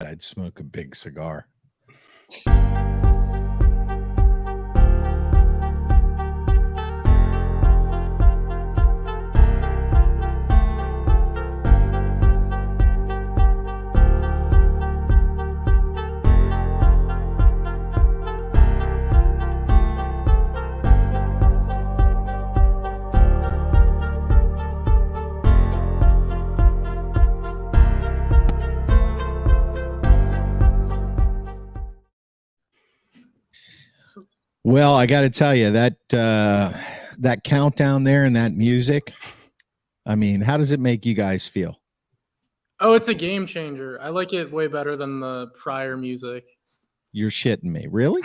I'd smoke a big cigar. Well, I got to tell you that countdown there and that music. I mean, how does it make you guys feel? Oh, it's a game changer. I like it way better than the prior music. You're shitting me, really?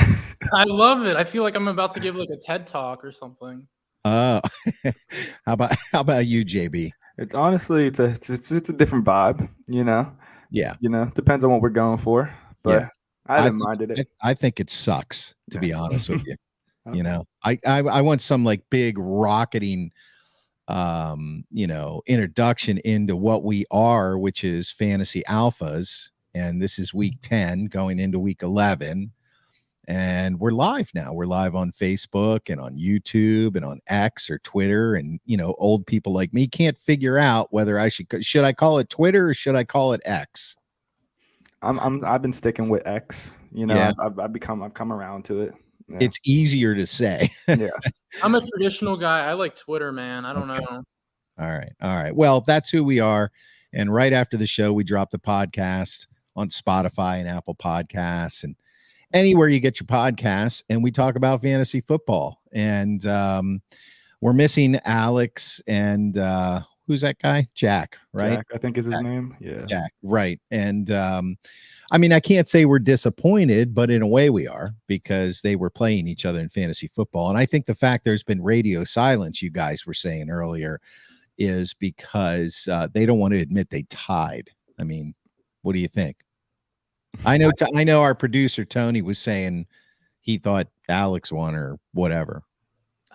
I love it. I feel like I'm about to give like a TED talk or something. How about you, JB? It's honestly it's a different vibe, Yeah, depends on what we're going for, but yeah. I haven't minded it. I think it sucks, to be honest with you. Okay. I want some like big rocketing introduction into what we are, which is Fantasy Alphas, and this is week 10 going into week 11, and we're live now. We're live on Facebook and on YouTube and on X or Twitter, and old people like me can't figure out whether I should I call it Twitter or should I call it X. I've been sticking with X. Yeah. I've come around to it. Yeah. It's easier to say. Yeah. I'm a traditional guy. I like Twitter, man. I don't know. All right. Well, that's who we are. And right after the show, we drop the podcast on Spotify and Apple Podcasts and anywhere you get your podcasts. And we talk about fantasy football. And we're missing Alex and who's that guy? Jack, right? Jack, I think is his name. Yeah. Jack, right. And I mean, I can't say we're disappointed, but in a way we are, because they were playing each other in fantasy football. And I think the fact there's been radio silence, you guys were saying earlier, is because they don't want to admit they tied. I mean, what do you think? I know our producer Tony was saying he thought Alex won or whatever.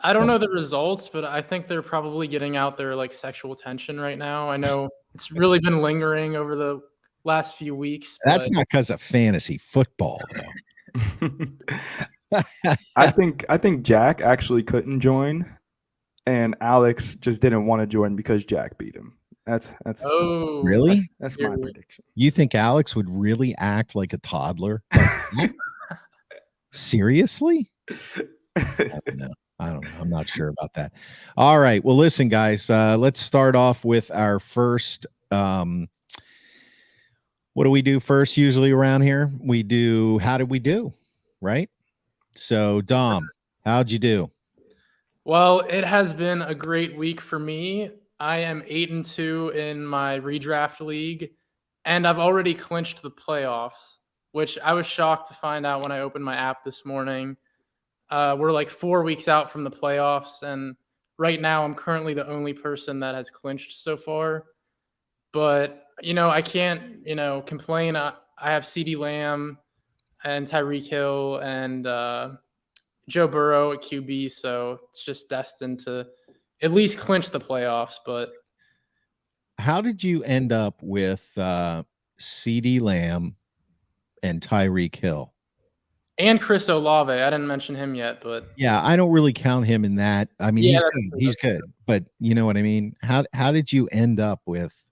I don't know the results, but I think they're probably getting out their like sexual tension right now. I know it's really been lingering over the last few weeks. That's not because of fantasy football, though. I think Jack actually couldn't join, and Alex just didn't want to join because Jack beat him. That's really that's my prediction. You think Alex would really act like a toddler? Seriously? I don't know. I'm not sure about that. All right. Well, listen, guys, let's start off with our first. What do we do first usually around here? We do, how did we do? Right? So, Dom, how'd you do? Well, it has been a great week for me. I am 8-2 in my redraft league, and I've already clinched the playoffs, which I was shocked to find out when I opened my app this morning. We're like 4 weeks out from the playoffs, and right now I'm currently the only person that has clinched so far. But, I can't, complain. I have CeeDee Lamb and Tyreek Hill and Joe Burrow at QB, so it's just destined to at least clinch the playoffs. But how did you end up with CeeDee Lamb and Tyreek Hill? And Chris Olave. I didn't mention him yet, but yeah, I don't really count him in that. I mean, he's good, but you know what I mean? How did you end up with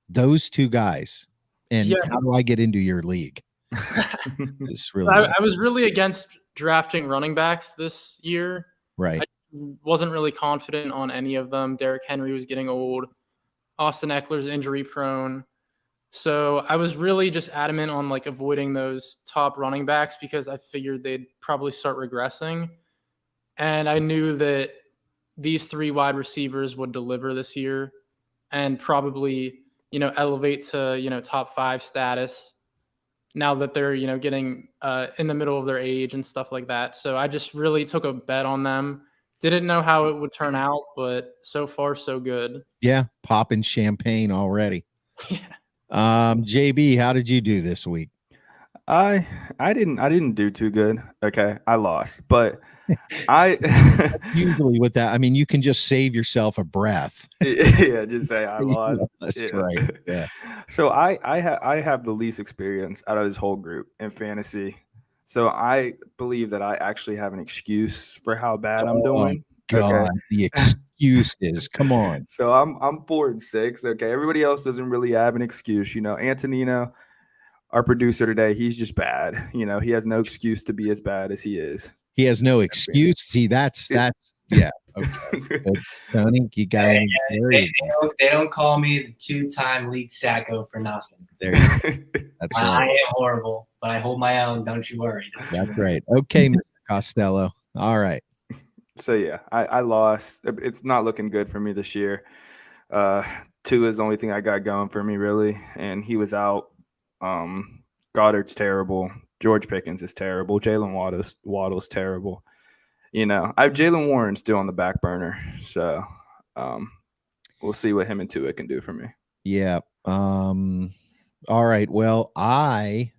those two guys? And how do I get into your league? I was really against drafting running backs this year. Right. I wasn't really confident on any of them. Derrick Henry was getting old. Austin Eckler's injury prone. So I was really just adamant on like avoiding those top running backs because I figured they'd probably start regressing. And I knew that these three wide receivers would deliver this year and probably, elevate to, top 5 status now that they're, getting in the middle of their age and stuff like that. So I just really took a bet on them. Didn't know how it would turn out, but so far so good. Yeah, popping champagne already. Yeah. JB, how did you do this week? I didn't do too good. Okay, I lost, but I Usually with that, I mean, you can just save yourself a breath. yeah, just say I You lost. lost, Yeah. right? Yeah. So I have the least experience out of this whole group in fantasy. So I believe that I actually have an excuse for how bad I'm Oh doing. Okay. God, the excuses. Come on. So I'm 4-6. Okay. Everybody else doesn't really have an excuse. Antonino, our producer today, he's just bad. He has no excuse to be as bad as he is. He has no excuse. See, that's yeah. Okay. Good. Tony, you got any? They don't call me the 2-time league sacco for nothing. There you go. That's I right. am horrible, but I hold my own. Don't you worry. That's right. Okay, Mr. Costello. All right. So yeah, I lost. It's not looking good for me this year. Tua is the only thing I got going for me really, and he was out. Goddard's terrible. George Pickens is terrible. Jalen Waddle's terrible. I have Jalen Warren still on the back burner, so we'll see what him and Tua can do for me. Yeah. All right. Well, I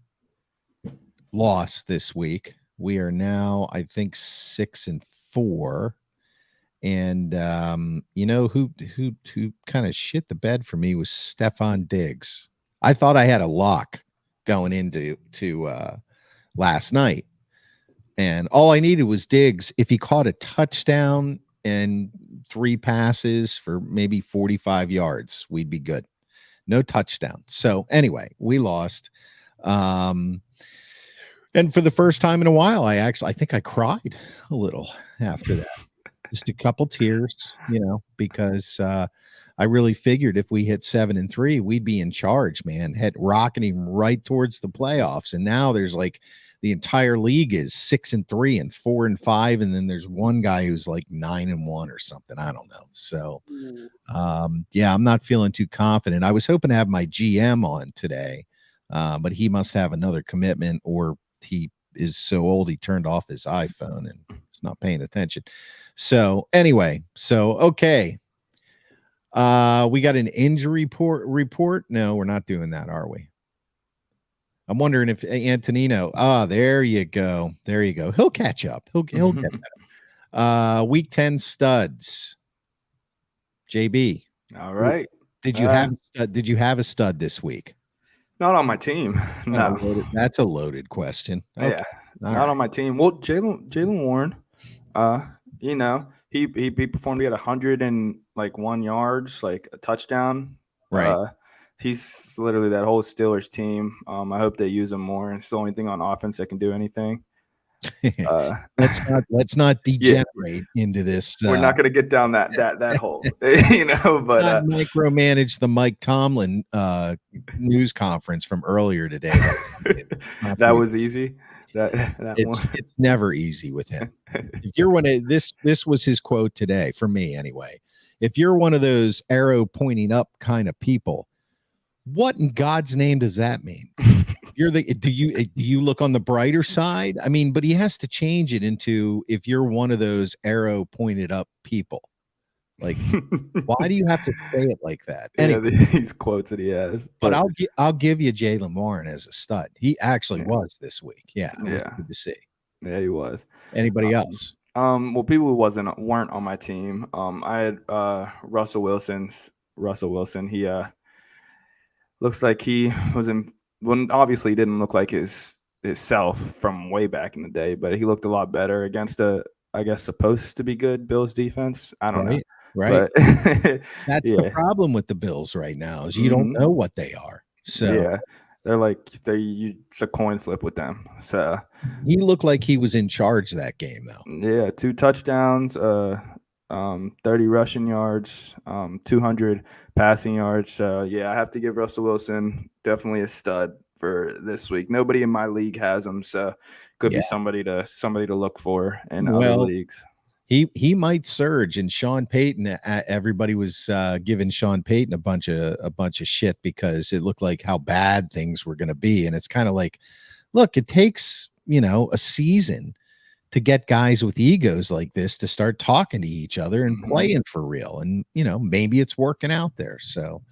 lost this week. We are now, I think, 6-4. And who kind of shit the bed for me was Stephon Diggs. I thought I had a lock going into last night. And all I needed was Diggs. If he caught a touchdown and 3 passes for maybe 45 yards, we'd be good. No touchdown. So anyway, we lost. And for the first time in a while, I think I cried a little after that. Just a couple tears, because I really figured if we hit 7-3, we'd be in charge, man. Rocketing right towards the playoffs. And now there's like the entire league is 6-3 and 4-5, and then there's one guy who's like 9-1 or something. I don't know. So, I'm not feeling too confident. I was hoping to have my GM on today, but he must have another commitment, or he is so old he turned off his iPhone and is not paying attention. So anyway, okay. We got an injury report. No, we're not doing that, are we? I'm wondering if Antonino. There you go. He'll catch up. He'll get better. Week 10 studs. JB. All right. Did you have a stud this week? Not on my team. No. That's a loaded question. Okay. Yeah. Not on my team. Well, Jalen Warren, he performed. He had 101 yards, like a touchdown. Right. He's literally that whole Steelers team. I hope they use him more. It's the only thing on offense that can do anything. Let's not degenerate into this. We're not going to get down that hole, But not micromanage the Mike Tomlin news conference from earlier today. That was easy. It's never easy with him. If you're one of this was his quote today for me anyway. If you're one of those arrow pointing up kind of people, what in God's name does that mean? Do you look on the brighter side? I mean, but he has to change it into, if you're one of those arrow pointed up people. Like, why do you have to say it like that? Anyway, these quotes that he has. But I'll give you Jalen Warren as a stud. He actually was this week. Yeah, good to see. Yeah, he was. Anybody else? Well, people who weren't on my team. I had Russell Wilson. He looks like he was in. Well, obviously, he didn't look like his self from way back in the day, but he looked a lot better against supposed to be good Bills defense. I don't know. Right. But, that's the problem with the Bills right now is you don't know what they are. So yeah, it's a coin flip with them. So he looked like he was in charge that game though. Yeah, 2 touchdowns, 30 rushing yards, 200 passing yards. So yeah, I have to give Russell Wilson definitely a stud for this week. Nobody in my league has him, so could be somebody to look for in other leagues. He might surge, and Sean Payton. Everybody was giving Sean Payton a bunch of shit because it looked like how bad things were going to be, and it's kind of like, look, it takes a season to get guys with egos like this to start talking to each other and playing for real, and maybe it's working out there. So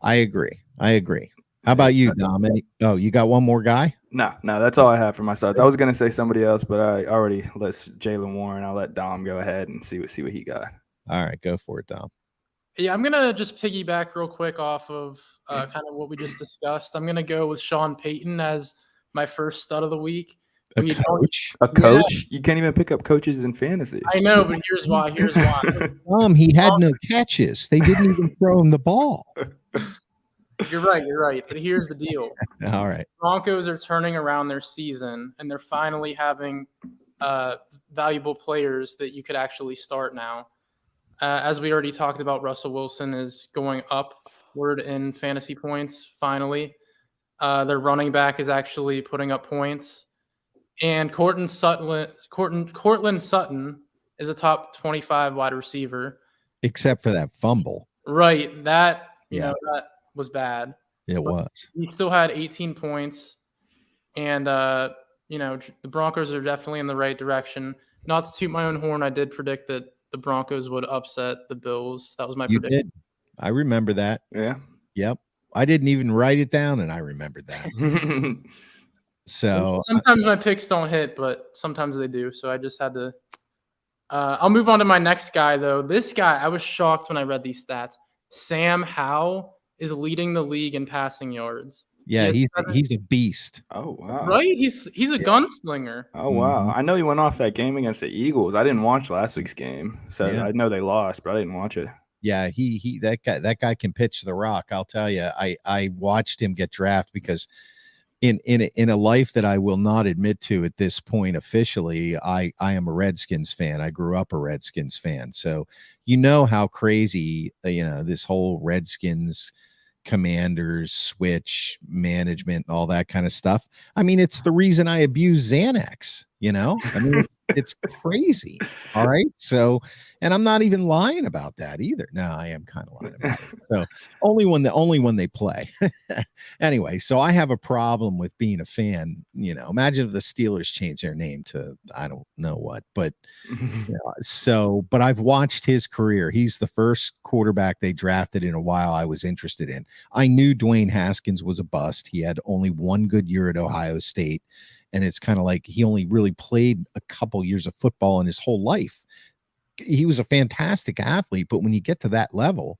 I agree. How about you, Dom? Oh, you got one more guy? No, that's all I have for my studs. I was gonna say somebody else, but I already list Jalen Warren. I'll let Dom go ahead and see what he got. All right, go for it, Dom. Yeah, I'm gonna just piggyback real quick off of kind of what we just discussed. I'm gonna go with Sean Payton as my first stud of the week. A We don't- coach? A coach? You can't even pick up coaches in fantasy. I know, but here's why. He had no catches. They didn't even throw him the ball. You're right. But here's the deal. All right. Broncos are turning around their season, and they're finally having valuable players that you could actually start now. As we already talked about, Russell Wilson is going upward in fantasy points, finally. Their running back is actually putting up points. And Cortland Sutton is a top 25 wide receiver. Except for that fumble. Right. That, you Yeah. know, that was bad. It was. He still had 18 points. And, you know, the Broncos are definitely in the right direction. Not to toot my own horn, I did predict that the Broncos would upset the Bills. That was my You prediction. did. I remember that. Yeah. Yep. I didn't even write it down, and I remembered that. So Sometimes my picks don't hit, but sometimes they do. So I just had to. I'll move on to my next guy, though. This guy, I was shocked when I read these stats. Sam Howell is leading the league in passing yards. yeah, He he's has a beast. Oh wow. Right? He's a gunslinger. Oh wow. Mhm. I know he went off that game against the Eagles. I didn't watch last week's game. So Yeah. I know they lost, but I didn't watch it. Yeah, he that guy can pitch the rock. I'll tell you. I watched him get drafted because in a life that I will not admit to at this point officially, I am a Redskins fan. I grew up a Redskins fan. So you know how crazy this whole Redskins Commanders switch management and all that kind of stuff. I mean, it's the reason I abuse Xanax, I mean, it's crazy. All right. So, and I'm not even lying about that either. No, I am kind of lying about it. So only when they play. Anyway, so I have a problem with being a fan. Imagine if the Steelers changed their name to I don't know what, but but I've watched his career. He's the first quarterback they drafted in a while I was interested in. I knew Dwayne Haskins was a bust. He had only one good year at Ohio State. And it's kind of like he only really played a couple years of football in his whole life. He was a fantastic athlete, but when you get to that level,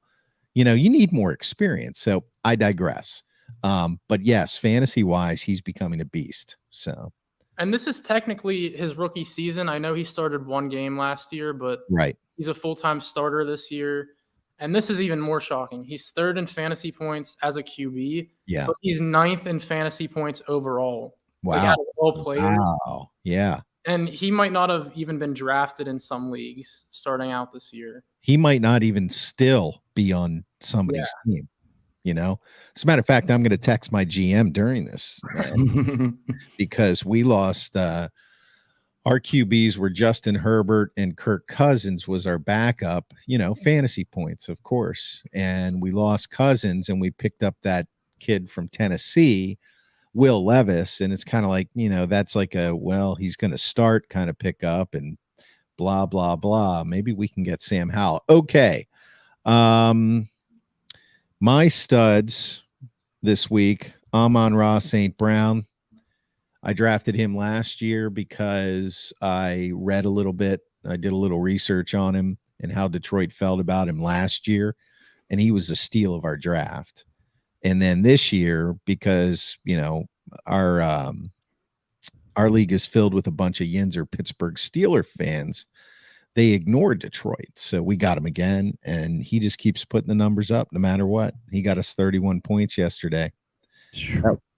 you need more experience. So I digress. But yes, fantasy wise, he's becoming a beast. So, and this is technically his rookie season. I know he started one game last year, but right. He's a full-time starter this year. And this is even more shocking. He's third in fantasy points as a QB. Yeah. But he's ninth in fantasy points overall. Wow. Like, out of all players. Wow. Yeah. And he might not have even been drafted in some leagues starting out this year. He might not even still be on somebody's team. As a matter of fact, I'm going to text my GM during this because we lost our QBs were Justin Herbert and Kirk Cousins was our backup, fantasy points, of course. And we lost Cousins and we picked up that kid from Tennessee, Will Levis. And it's kind of like, that's like he's going to start kind of pick up and blah, blah, blah. Maybe we can get Sam Howell. Okay. My studs this week, Amon-Ra St. Brown. I drafted him last year because I read a little bit. I did a little research on him and how Detroit felt about him last year. And he was a steal of our draft. And then this year, because, our league is filled with a bunch of Yinzer Pittsburgh Steeler fans, they ignored Detroit. So we got him again, and he just keeps putting the numbers up no matter what. He got us 31 points yesterday.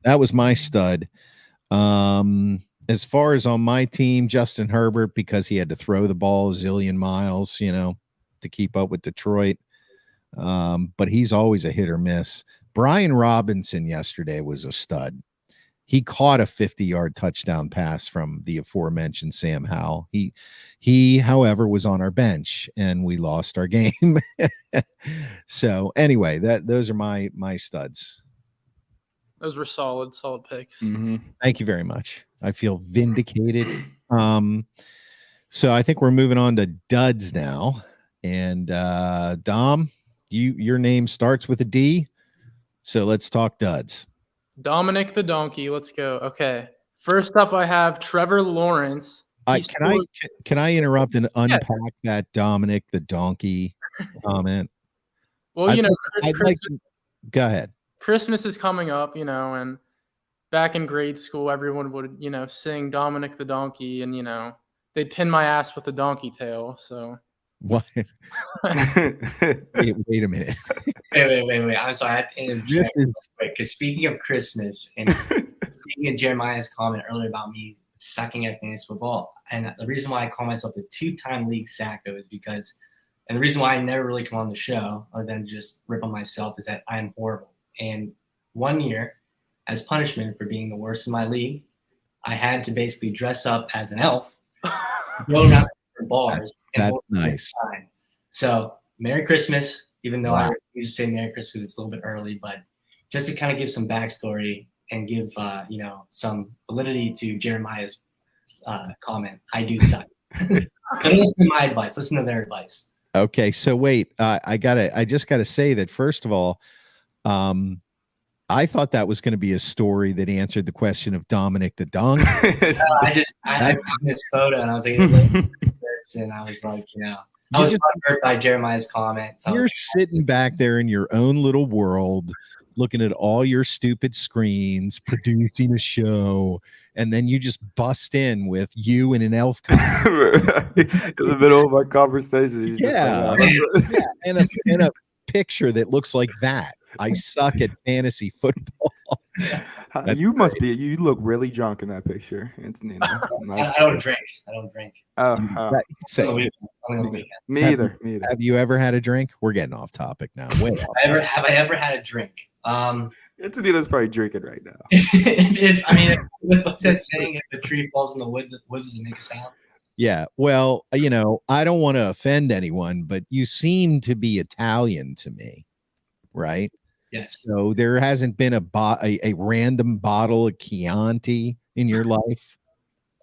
That was my stud. As far as on my team, Justin Herbert, because he had to throw the ball a zillion miles, to keep up with Detroit. But he's always a hit or miss. Brian Robinson yesterday was a stud. He caught a 50-yard touchdown pass from the aforementioned Sam Howell. He, however, was on our bench and we lost our game. So anyway, those are my studs. Those were solid picks. Mm-hmm. Thank you very much. I feel vindicated. So I think we're moving on to duds now. And Dom, your name starts with a D. So let's talk duds. Dominic the Donkey. Let's go. Okay. First up, I have Trevor Lawrence. He scored- Can I interrupt and unpack that Dominic the Donkey comment? Well, I'd like Christmas, to, go ahead. Christmas is coming up, and back in grade school, everyone would, sing Dominic the Donkey, and, they'd pin my ass with a donkey tail. So What? Wait a minute. Wait. I'm sorry. I have to interject This is quick because speaking of Christmas and speaking of Jeremiah's comment earlier about me sucking at fantasy football, and the reason why I call myself the 2-time league sacco is because, and the reason why I never really come on the show other than just rip on myself is that I'm horrible. And one year, as punishment for being the worst in my league, I had to basically dress up as an elf, go around for bars. that's nice. Time. So Merry Christmas, even though Wow. I used to say Merry Christmas because it's a little bit early, but just to kind of give some backstory and give some validity to Jeremiah's comment, I do suck. Don't listen to my advice. Listen to their advice. Okay, so wait, I just gotta say that first of all, I thought that was going to be a story that answered the question of Dominic the Donkey. I found this photo and I was like, this, and I was like, I was hurt by Jeremiah's comments. You're sitting back there in your own little world, looking at all your stupid screens, producing a show, and then you just bust in with you in an elf costume. In the middle of our conversation. he's just like, and a picture that looks like that. I suck at fantasy football. you look really drunk in that picture. It's I don't drink. Me either. Have you ever had a drink? We're getting off topic now. Wait. Have I ever had a drink? Antonino's probably drinking right now. What's that saying? If the tree falls in the woods doesn't make a sound. Yeah, well, I don't want to offend anyone, but you seem to be Italian to me, right? Yes. So there hasn't been a random bottle of Chianti in your life?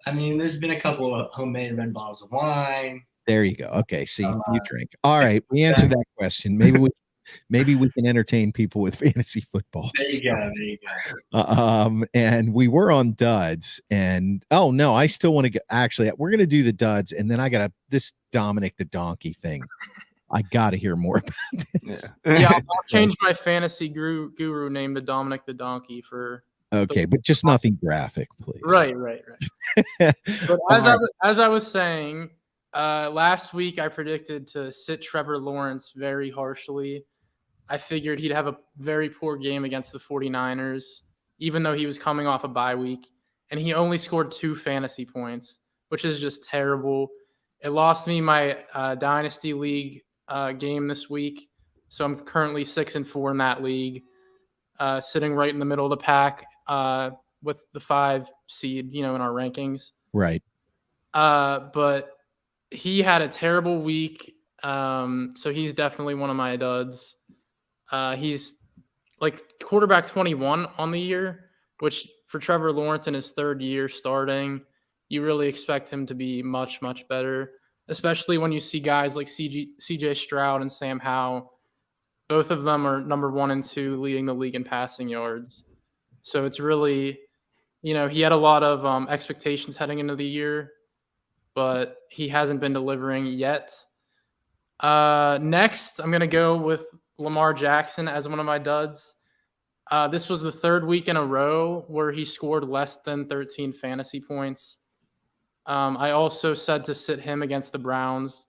There's been a couple of homemade red bottles of wine. There you go. Okay, see, you drink. All right, we answered that question. Maybe we can entertain people with fantasy football. There you go. And we were on duds, and oh no, I still want to get. Actually, we're gonna do the duds, and then I got this Dominic the Donkey thing. I got to hear more about this. Yeah, I'll change my fantasy guru name to Dominic the Donkey for. Okay, but just nothing graphic, please. Right. But as I was saying, last week I predicted to sit Trevor Lawrence very harshly. I figured he'd have a very poor game against the 49ers, even though he was coming off a bye week. And he only scored 2 fantasy points, which is just terrible. It lost me my Dynasty League game this week. So I'm currently 6-4 in that league, sitting right in the middle of the pack with the 5 seed, in our rankings. Right. But he had a terrible week. So he's definitely one of my duds. He's like quarterback 21 on the year, which for Trevor Lawrence in his 3rd year starting, you really expect him to be much, much better, especially when you see guys like CJ Stroud and Sam Howell. Both of them are number 1 and 2 leading the league in passing yards. So it's really, he had a lot of expectations heading into the year, but he hasn't been delivering yet. Next, I'm going to go with Lamar Jackson as one of my duds. This was the 3rd week in a row where he scored less than 13 fantasy points. I also said to sit him against the Browns.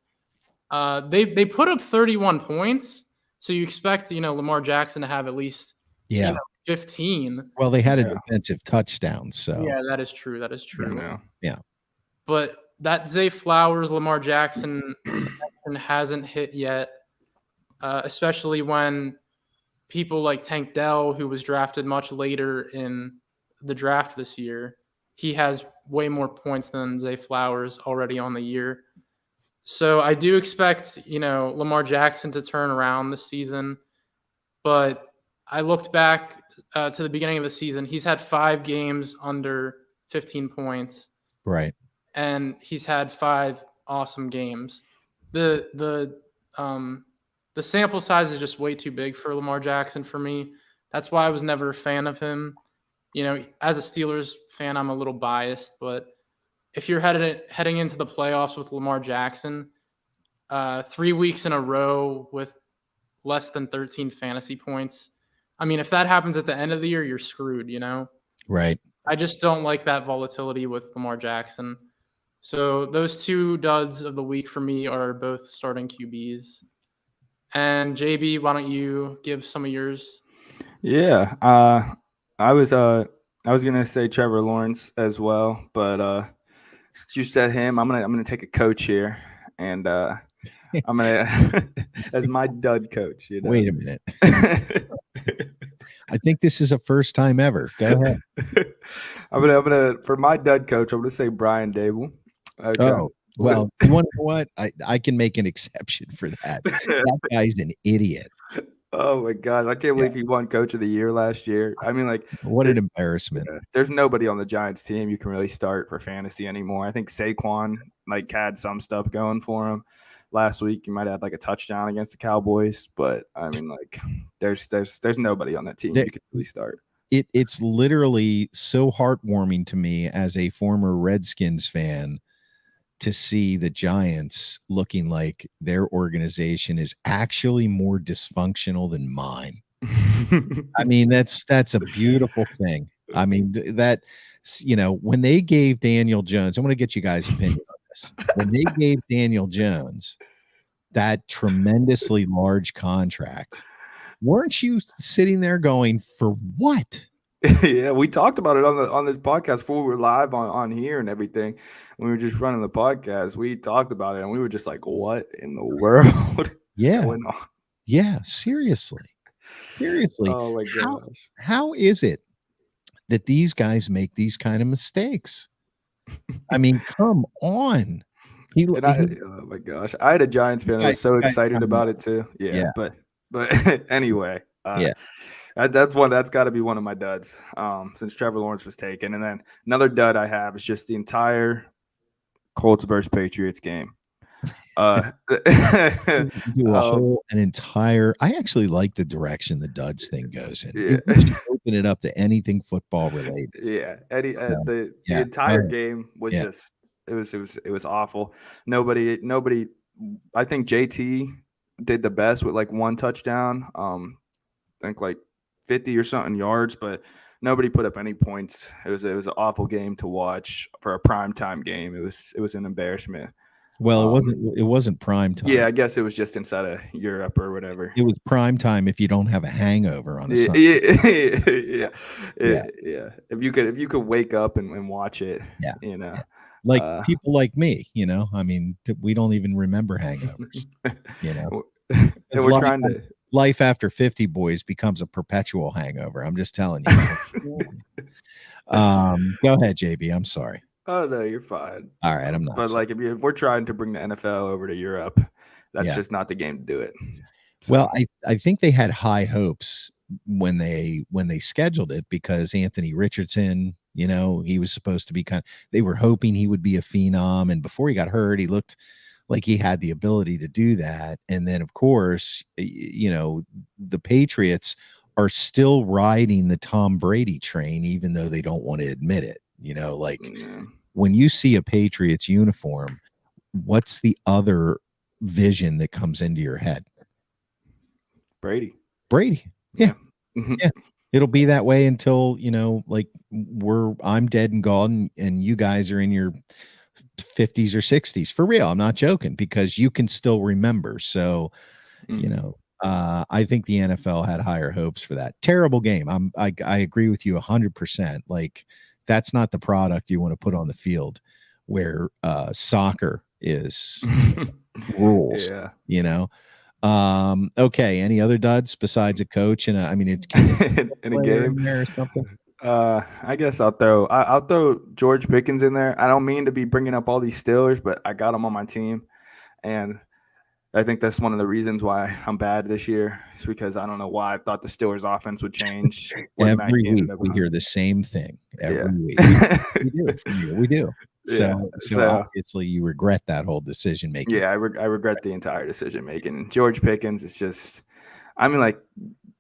They put up 31 points, so you expect Lamar Jackson to have at least 15. Well, they had a defensive touchdown, so yeah, that is true. Yeah. But that Zay Flowers, Lamar Jackson hasn't hit yet, especially when people like Tank Dell, who was drafted much later in the draft this year, he has way more points than Zay Flowers already on the year. So I do expect, Lamar Jackson to turn around this season. But I looked back to the beginning of the season. He's had 5 games under 15 points. Right. And he's had 5 awesome games. The sample size is just way too big for Lamar Jackson for me. That's why I was never a fan of him. as a Steelers fan, I'm a little biased, but if you're heading into the playoffs with Lamar Jackson, 3 weeks in a row with less than 13 fantasy points, I mean, if that happens at the end of the year, you're screwed, Right. I just don't like that volatility with Lamar Jackson. So those 2 duds of the week for me are both starting QBs. And JB, why don't you give some of yours? Yeah, I was gonna say Trevor Lawrence as well, but since you said him, I'm gonna take a coach here, and I'm gonna as my dud coach. Wait a minute. I think this is a first time ever. Go ahead. I'm gonna for my dud coach, I'm gonna say Brian Dable. Okay. Oh, well, you want to know what? I can make an exception for that. That guy's an idiot. Oh my God, I can't believe he won Coach of the Year last year. I mean, like, what an embarrassment. There's nobody on the Giants team you can really start for fantasy anymore. I think Saquon had some stuff going for him last week. He might have had like a touchdown against the Cowboys, but I mean, like, there's nobody on that team you can really start. It's literally so heartwarming to me as a former Redskins fan to see the Giants looking like their organization is actually more dysfunctional than mine. I mean, that's a beautiful thing. I mean, that, when they gave Daniel Jones, I'm going to get you guys' opinion on this. When they gave Daniel Jones that tremendously large contract, weren't you sitting there going, for what? Yeah, we talked about it on this podcast before we were live on here and everything. When we were just running the podcast, we talked about it and we were just like, "What in the world is going on?" Yeah, seriously. Oh my gosh! How is it that these guys make these kind of mistakes? I mean, come on. Oh my gosh! I had a Giants fan that was so excited about it too. Yeah. But anyway, that's got to be one of my duds since Trevor Lawrence was taken. And then another dud I have is just the entire Colts versus Patriots game. I actually like the direction the duds thing goes in. Yeah. Open it up to anything football related. Yeah, Eddie. The entire game was just it was awful. Nobody. I think JT did the best with like one touchdown. I think like 50 or something yards, but nobody put up any points. It was an awful game to watch for a primetime game. It was an embarrassment. Well, it wasn't prime time. Yeah, I guess it was just inside of Europe or whatever. It was prime time if you don't have a hangover on a Sunday. Yeah. If you could wake up and watch it, like people like me, I mean, we don't even remember hangovers. And we're trying to. Life after 50 boys becomes a perpetual hangover. I'm just telling you. Go ahead, JB. I'm sorry. Oh no, you're fine. All right, I'm not. But like, if we're trying to bring the NFL over to Europe, that's just not the game to do it. So. Well, I think they had high hopes when they scheduled it because Anthony Richardson, he was supposed to be they were hoping he would be a phenom, and before he got hurt, he looked like he had the ability to do that. And then, of course, the Patriots are still riding the Tom Brady train, even though they don't want to admit it. When you see a Patriots uniform, what's the other vision that comes into your head? Brady. Yeah. Yeah. It'll be that way until, I'm dead and gone and you guys are in your 50s or 60s. For real. I'm not joking, because you can still remember. So, I think the NFL had higher hopes for that. Terrible game. I agree with you 100%. Like, that's not the product you want to put on the field where soccer is rules, Okay. Any other duds besides a coach and in a game or something? I guess I'll throw George Pickens in there. I don't mean to be bringing up all these Steelers, but I got him on my team, and I think that's one of the reasons why I'm bad this year. It's because I don't know why I thought the Steelers' offense would change. Every week we hear the same thing. Every week we do. So obviously you regret that whole decision making. Yeah, I regret the entire decision making. George Pickens is just, I mean, like,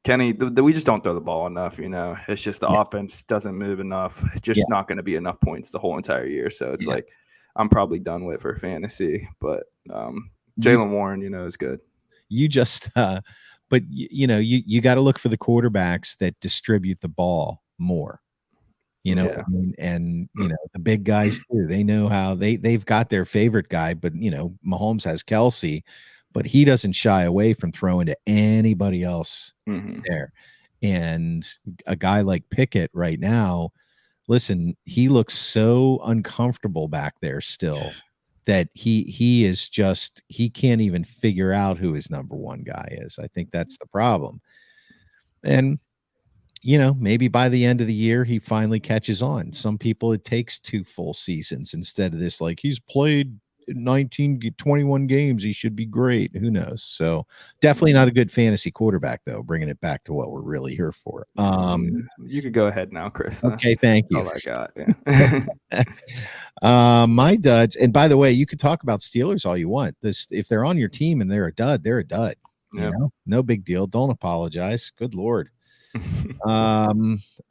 Kenny, we just don't throw the ball enough. It's just the offense doesn't move enough. It's just not going to be enough points the whole entire year. So it's like I'm probably done with for fantasy. But Jaylen Warren, is good. You just, but you got to look for the quarterbacks that distribute the ball more. I mean, and the big guys too. They know how they've got their favorite guy, but Mahomes has Kelsey, but he doesn't shy away from throwing to anybody else there. And a guy like Pickett right now, listen, he looks so uncomfortable back there still that he is just, he can't even figure out who his number one guy is. I think that's the problem. And maybe by the end of the year, he finally catches on. Some people, it takes 2 full seasons instead of this, like, he's played 21 games, he should be great. Who knows? So definitely not a good fantasy quarterback, though, bringing it back to what we're really here for. You could go ahead now, Chris. Okay, thank you. Oh, my God. My duds, and by the way, you could talk about Steelers all you want. If they're on your team and they're a dud, they're a dud. No big deal. Don't apologize. Good Lord.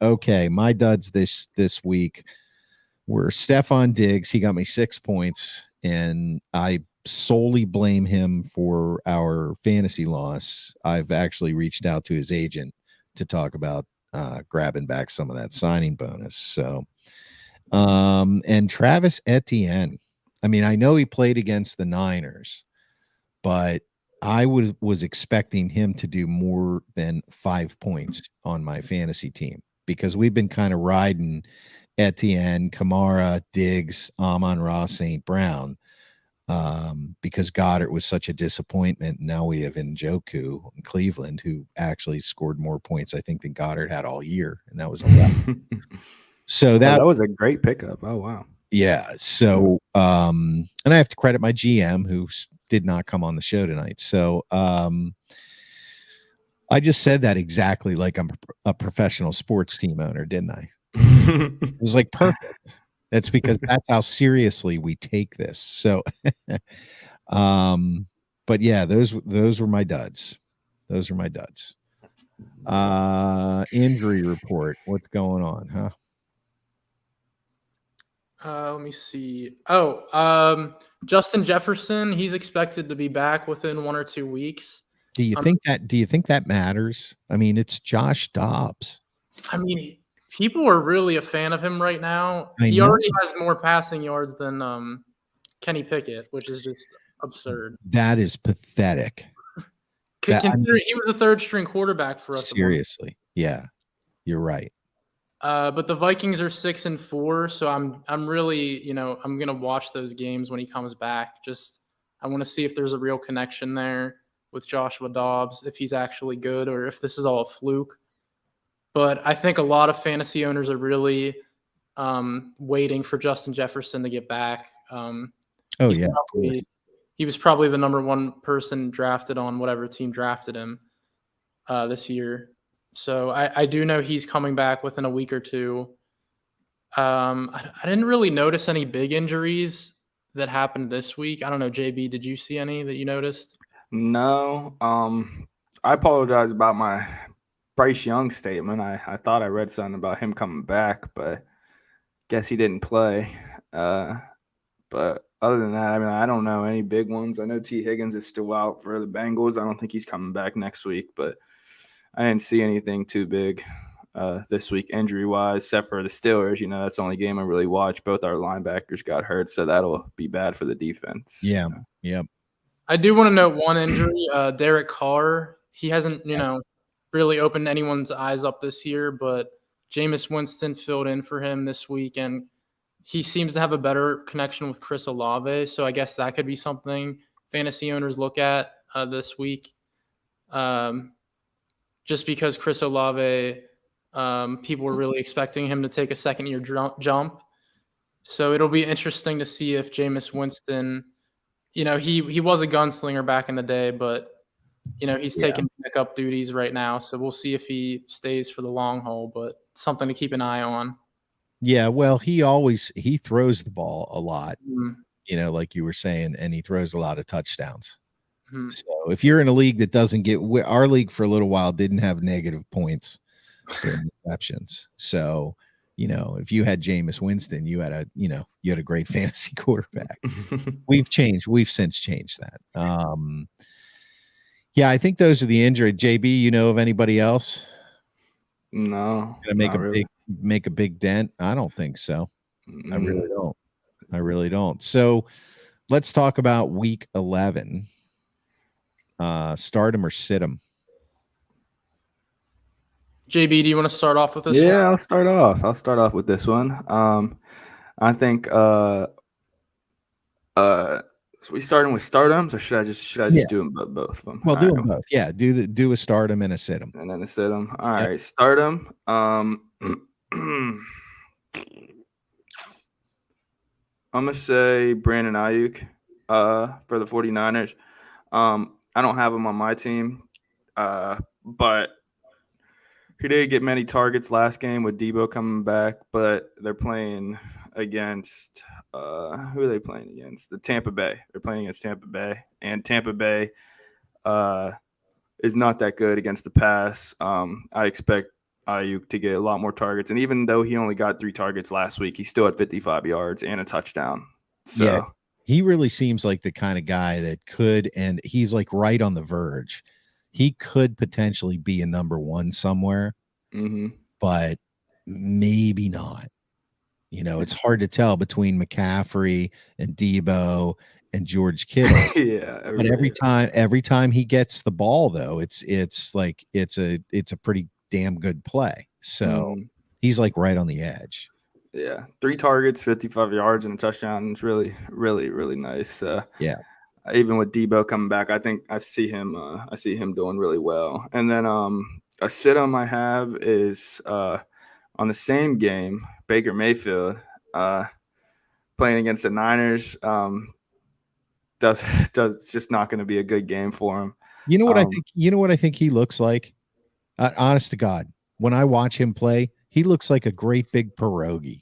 Okay, my duds this week were Stephon Diggs. He got me 6 points, and I solely blame him for our fantasy loss. I've actually reached out to his agent to talk about grabbing back some of that signing bonus. So, and Travis Etienne. I mean, I know he played against the Niners, but I was expecting him to do more than 5 points on my fantasy team, because we've been kind of riding Etienne, Kamara, Diggs, Amon-Ra, St. Brown, because Goddard was such a disappointment. Now we have Njoku in Cleveland, who actually scored more points, I think, than Goddard had all year, and that was 11. So that was a great pickup. Oh, wow. Yeah. So, and I have to credit my GM, who did not come on the show tonight. So, I just said that exactly like I'm a professional sports team owner, didn't I? It was like perfect. That's because that's how seriously we take this. So, but yeah, those were my duds. Those are my duds. Injury report. What's going on, huh? Let me see. Justin Jefferson, he's expected to be back within 1 or 2 weeks. Do you think that matters? I mean, it's Josh Dobbs. I mean, people are really a fan of him right now. He already has more passing yards than Kenny Pickett, which is just absurd. That is pathetic. Considering he was a third-string quarterback for us. Seriously, yeah, you're right. But the Vikings are 6-4, so I'm really, I'm gonna watch those games when he comes back. I want to see if there's a real connection there with Joshua Dobbs, if he's actually good or if this is all a fluke. But I think a lot of fantasy owners are really waiting for Justin Jefferson to get back. He was probably the number 1 person drafted on whatever team drafted him this year. So I do know he's coming back within a week or two. I didn't really notice any big injuries that happened this week. I don't know, JB, did you see any that you noticed? No. I apologize about my Bryce Young statement. I thought I read something about him coming back, but guess he didn't play. But other than that, I mean, I don't know any big ones. I know T. Higgins is still out for the Bengals. I don't think he's coming back next week, but I didn't see anything too big this week injury-wise, except for the Steelers. That's the only game I really watched. Both our linebackers got hurt, so that'll be bad for the defense. Yeah, yep. I do want to note one injury. Derek Carr, he hasn't, really opened anyone's eyes up this year, but Jameis Winston filled in for him this week, and he seems to have a better connection with Chris Olave, so I guess that could be something fantasy owners look at this week. Just because Chris Olave, people were really expecting him to take a second-year jump. So it'll be interesting to see if Jameis Winston, he was a gunslinger back in the day, but, he's taking backup duties right now. So we'll see if he stays for the long haul, but something to keep an eye on. Yeah, well, he throws the ball a lot, like you were saying, and he throws a lot of touchdowns. Mhm. So if you're in a league that doesn't get our league for a little while didn't have negative points for interceptions. So, if you had Jameis Winston, you had a great fantasy quarterback. We've since changed that. Yeah, I think those are the injured. JB, you know of anybody else No, gonna make not really. make a big dent? I don't think so. I Mm. really don't. I really don't. So let's talk about week 11. Start him or sit him. JB, do you want to start off with this? Yeah, one? I'll start off with this one. I think so we starting with stardoms, or should I just Yeah. do them both of them? Well, All do right. them both. Yeah, do a start him and a sit him. And then a sit 'em. All Yep. right, start 'em. I'm gonna say Brandon Ayuk for the 49ers. I don't have him on my team, but he did get many targets last game with Debo coming back, but they're playing against who are they playing against? The Tampa Bay. They're playing against Tampa Bay, and Tampa Bay is not that good against the pass. I expect Ayuk to get a lot more targets, and even though he only got 3 targets last week, he still had 55 yards and a touchdown. So Yeah. He really seems like the kind of guy that could, and he's like right on the verge. He could potentially be a number 1 somewhere, but maybe not. It's hard to tell between McCaffrey and Debo and George Kittle. yeah, But every time he gets the ball, though, it's like it's a pretty damn good play. So he's like right on the edge. Yeah, 3 targets, 55 yards, and a touchdown. It's really, really, really nice. Yeah. Even with Debo coming back, I think I see him doing really well. And then a sit 'em I have is on the same game, Baker Mayfield playing against the Niners. Does just not going to be a good game for him. You know what I think? You know what I think he looks like? Honest to God, when I watch him play, he looks like a great big pierogi.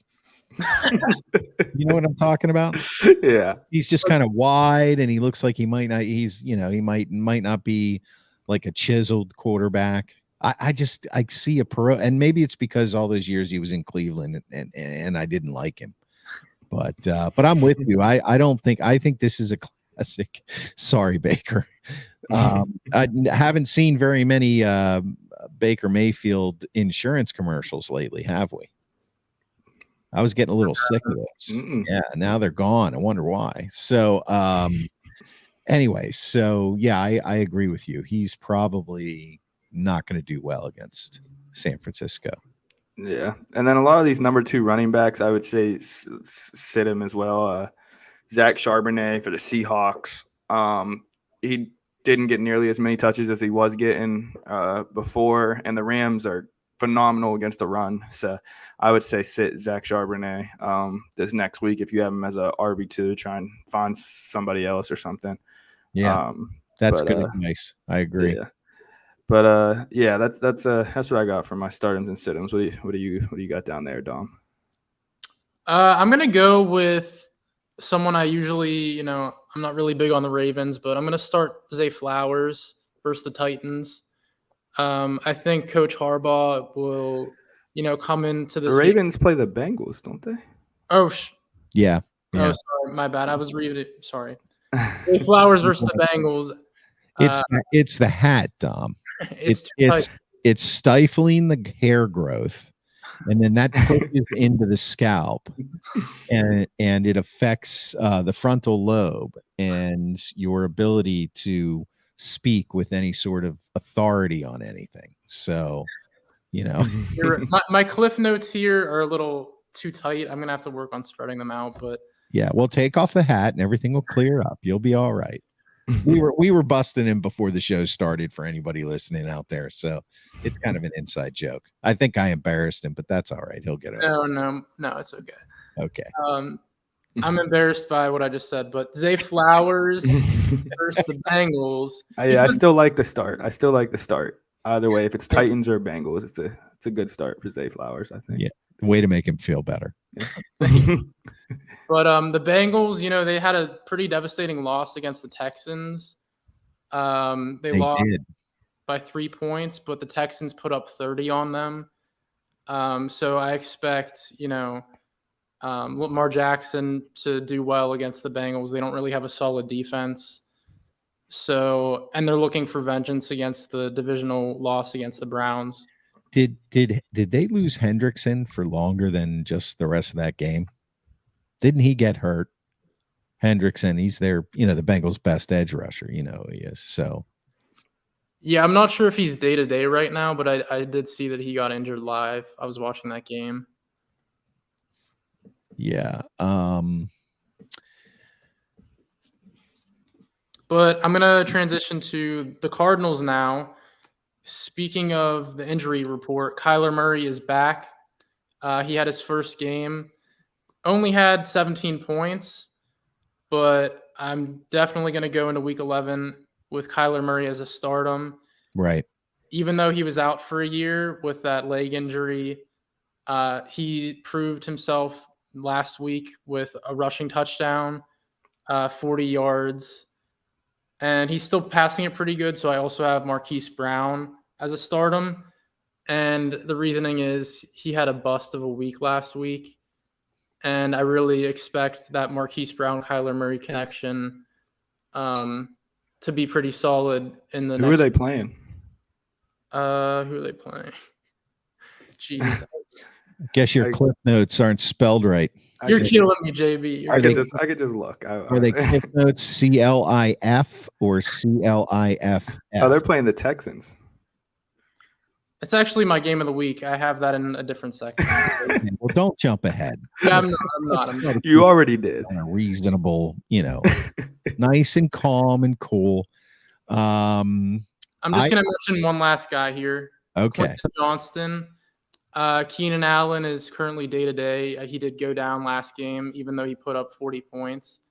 You know what I'm talking about? Yeah, he's just kind of wide, and he looks like he might not. He might not be like a chiseled quarterback. I see a pro, and maybe it's because all those years he was in Cleveland, and I didn't like him. But I'm with you. I think this is a classic. Sorry, Baker. I haven't seen very many Baker Mayfield insurance commercials lately, have we? I was getting a little sick of those. Yeah, now they're gone. I wonder why. So anyway, so yeah, I agree with you. He's probably not going to do well against San Francisco. Yeah, and then a lot of these number 2 running backs, I would say sit him as well. Zach Charbonnet for the Seahawks. He didn't get nearly as many touches as he was getting before, and the Rams are phenomenal against the run. So I would say sit Zach Charbonnet this next week if you have him as a RB2. Try and find somebody else or something. Yeah, that's good advice. I agree. Yeah. But yeah, that's what I got for my startums and sit-ums. What do you got down there, Dom? I'm gonna go with someone I usually, I'm not really big on the Ravens, but I'm gonna start Zay Flowers versus the Titans. I think Coach Harbaugh will, come into this. The Ravens play the Bengals, don't they? Oh, yeah. Oh, sorry, my bad. I was reading it. Sorry. Zay Flowers versus the Bengals. It's the hat, Dom. It's stifling the hair growth, and then that pushes into the scalp, and it affects the frontal lobe and your ability to speak with any sort of authority on anything. So, my cliff notes here are a little too tight. I'm gonna have to work on spreading them out, but yeah, well, take off the hat and everything will clear up. You'll be all right. We were busting him before the show started for anybody listening out there, so it's kind of an inside joke. I think I embarrassed him, but that's all right. He'll get it. No, it's okay. Okay. I'm embarrassed by what I just said, but Zay Flowers versus the Bengals. I still like the start. Either way, if it's Titans or Bengals, it's a good start for Zay Flowers, I think. Yeah, the way to make him feel better. But the Bengals, they had a pretty devastating loss against the Texans. They They lost did. by 3 points, but the Texans put up 30 on them. So I expect, Lamar Jackson to do well against the Bengals. They don't really have a solid defense. So, and they're looking for vengeance against the divisional loss against the Browns. Did they lose Hendrickson for longer than just the rest of that game? Didn't he get hurt? Hendrickson, he's their, the Bengals' best edge rusher, he is. So Yeah, I'm not sure if he's day-to-day right now, but I did see that he got injured live. I was watching that game. yeah. But I'm going to transition to the Cardinals now. Speaking of the injury report, Kyler Murray is back. He had his first game, only had 17 points, but I'm definitely going to go into week 11 with Kyler Murray as a stardom. Right. Even though he was out for a year with that leg injury, he proved himself last week with a rushing touchdown, 40 yards. And he's still passing it pretty good. So I also have Marquise Brown as a stardom. And the reasoning is he had a bust of a week last week. And I really expect that Marquise Brown-Kyler Murray connection to be pretty solid in the Who are they playing? Who are they playing? Jeez. Guess your clip notes aren't spelled right. You're killing me, JB. I could just look. Are they clip notes CLIF or CLIF? Oh, they're playing the Texans. It's actually my game of the week. I have that in a different section. Well, don't jump ahead. Yeah, I'm not. You already did. On a reasonable, nice and calm and cool. I'm just going to mention one last guy here. Okay. Quentin Johnston. Keenan Allen is currently day-to-day. He did go down last game, even though he put up 40 points.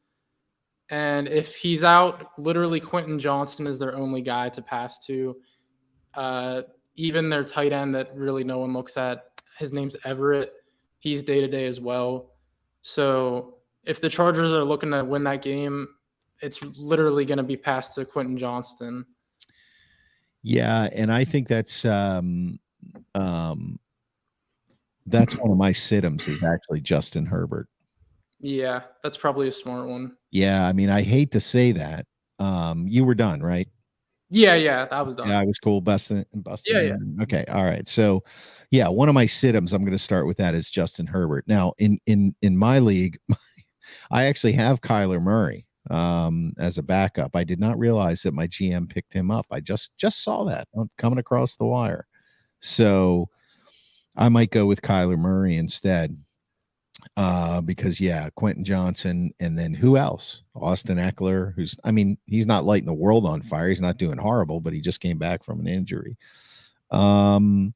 And if he's out, literally Quentin Johnston is their only guy to pass to. Even their tight end that really no one looks at, his name's Everett. He's day-to-day as well. So if the Chargers are looking to win that game, it's literally going to be passed to Quentin Johnston. Yeah, and I think that's one of my sit-ems is actually Justin Herbert. Yeah, that's probably a smart one. Yeah, I mean, I hate to say that. You were done, right? Yeah, I was done. Yeah, I was cool. Busting. Yeah. Okay, all right. So, yeah, one of my sit-ems, I'm going to start with that, is Justin Herbert. Now, in my league, I actually have Kyler Murray as a backup. I did not realize that my GM picked him up. I just saw that coming across the wire. So I might go with Kyler Murray instead. Because Quentin Johnson, and then who else? Austin Eckler, he's not lighting the world on fire. He's not doing horrible, but he just came back from an injury. And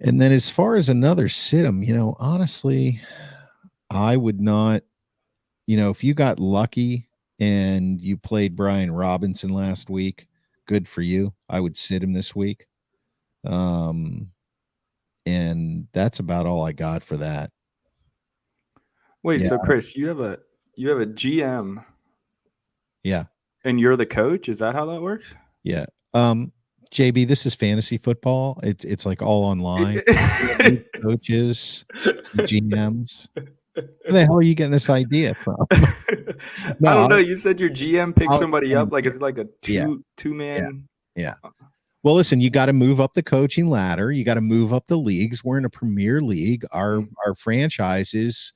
then as far as another sit-em, honestly, I would not, if you got lucky and you played Brian Robinson last week, good for you. I would sit him this week. And that's about all I got for that. Wait, so Chris, you have a GM. Yeah. And you're the coach? Is that how that works? Yeah. JB, this is fantasy football. It's like all online. Coaches, GMs. Where the hell are you getting this idea from? No, I don't know. You said your GM picked somebody up. Like, is it like a two-man? Yeah. Well, listen, you got to move up the coaching ladder. You got to move up the leagues. We're in a premier league. Our franchises,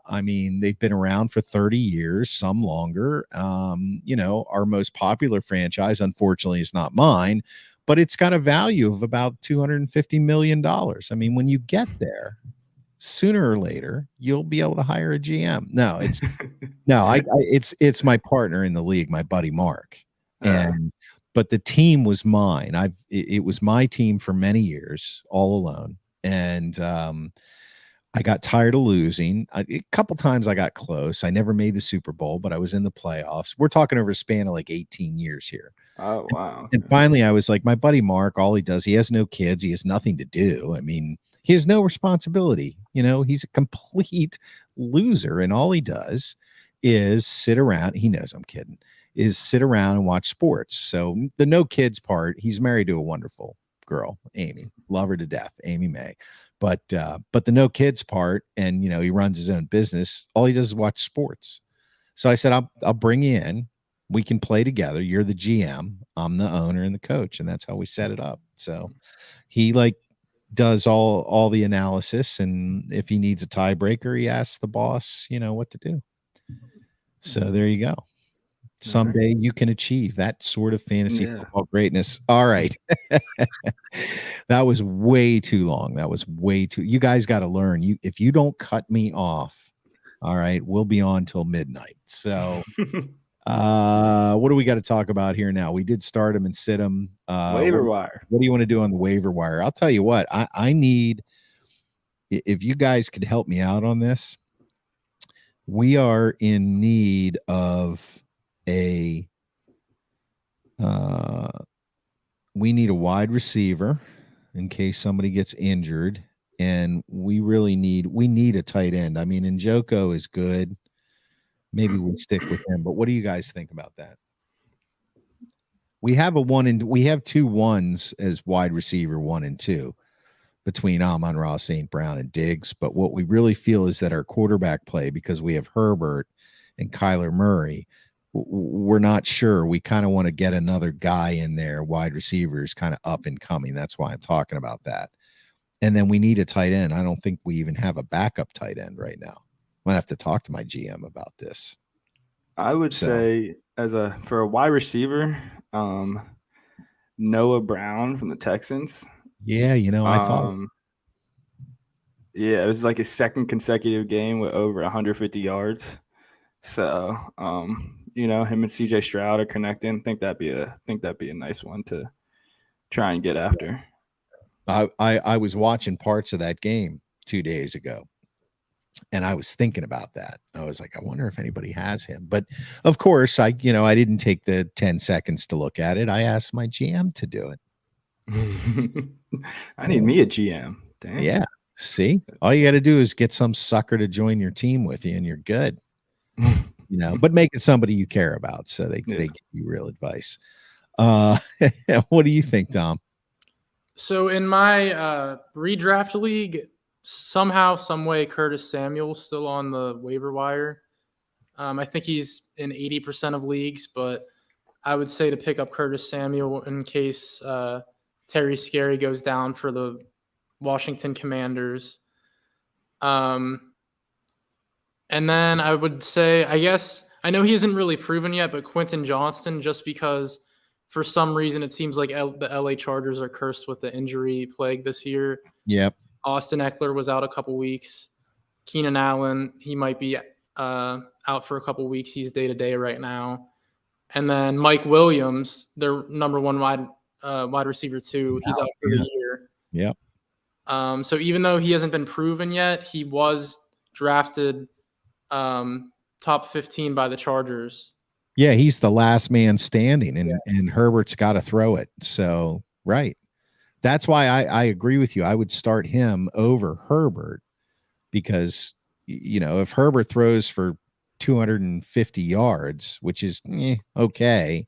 they've been around for 30 years, some longer. Our most popular franchise, unfortunately, is not mine, but it's got a value of about $250 million. When you get there, sooner or later, you'll be able to hire a GM. No, it's my partner in the league, my buddy Mark. But the team was mine. It was my team for many years, all alone. And I got tired of losing. A couple times I got close. I never made the Super Bowl, but I was in the playoffs. We're talking over a span of like 18 years here. Oh, wow. And finally, I was like, my buddy Mark, all he does, he has no kids. He has nothing to do. He has no responsibility. He's a complete loser. And all he does is sit around. He knows I'm kidding. is sit around and watch sports. So the no kids part, he's married to a wonderful girl, Amy. Love her to death, Amy May. But the no kids part, and he runs his own business. All he does is watch sports. So I said, I'll bring you in. We can play together. You're the GM. I'm the owner and the coach, and that's how we set it up. So he does all the analysis, and if he needs a tiebreaker, he asks the boss, what to do. So there you go. Someday you can achieve that sort of fantasy football greatness. All right. That was way too long. That was way too. You guys got to learn. If you don't cut me off, all right, we'll be on till midnight. So what do we got to talk about here now? We did start him and sit him. Waiver wire. What do you want to do on the waiver wire? I'll tell you what, I need, if you guys could help me out on this, we are in need of we need a wide receiver in case somebody gets injured, and we need a tight end. I mean, Njoku is good. Maybe we'll stick with him, but what do you guys think about that? We have we have 2 ones as wide receiver 1 and 2 between Amon-Ra St. Brown and Diggs. But what we really feel is that our quarterback play, because we have Herbert and Kyler Murray, we're not sure. We kind of want to get another guy in there, wide receivers kind of up and coming. That's why I'm talking about that. And then we need a tight end. I don't think we even have a backup tight end right now. I'm gonna have to talk to my GM about this. I would say for a wide receiver, Noah Brown from the Texans. Yeah, I thought. Yeah, it was like his second consecutive game with over 150 yards. So, him and CJ Stroud are connecting. Think that'd be a nice one to try and get after. I was watching parts of that game 2 days ago, and I was thinking about that. I was like, I wonder if anybody has him. But of course, I didn't take the 10 seconds to look at it. I asked my GM to do it. I need me a GM. Damn. Yeah. See, all you got to do is get some sucker to join your team with you, and you're good. But make it somebody you care about, so they give you real advice. What do you think, Tom? So in my redraft league, somehow, some way, Curtis Samuel's still on the waiver wire. I think he's in 80% of leagues, but I would say to pick up Curtis Samuel in case Terry Scary goes down for the Washington Commanders. And then I would say, I know he isn't really proven yet, but Quentin Johnston, just because for some reason it seems like the LA Chargers are cursed with the injury plague this year. Yep. Austin Eckler was out a couple weeks. Keenan Allen, he might be out for a couple weeks. He's day-to-day right now. And then Mike Williams, their number one wide receiver 2, he's out for the year. Yep. So even though he hasn't been proven yet, he was drafted top 15 by the Chargers. Yeah, he's the last man standing, and Herbert's got to throw it. So, right. That's why I agree with you. I would start him over Herbert because, if Herbert throws for 250 yards, which is okay,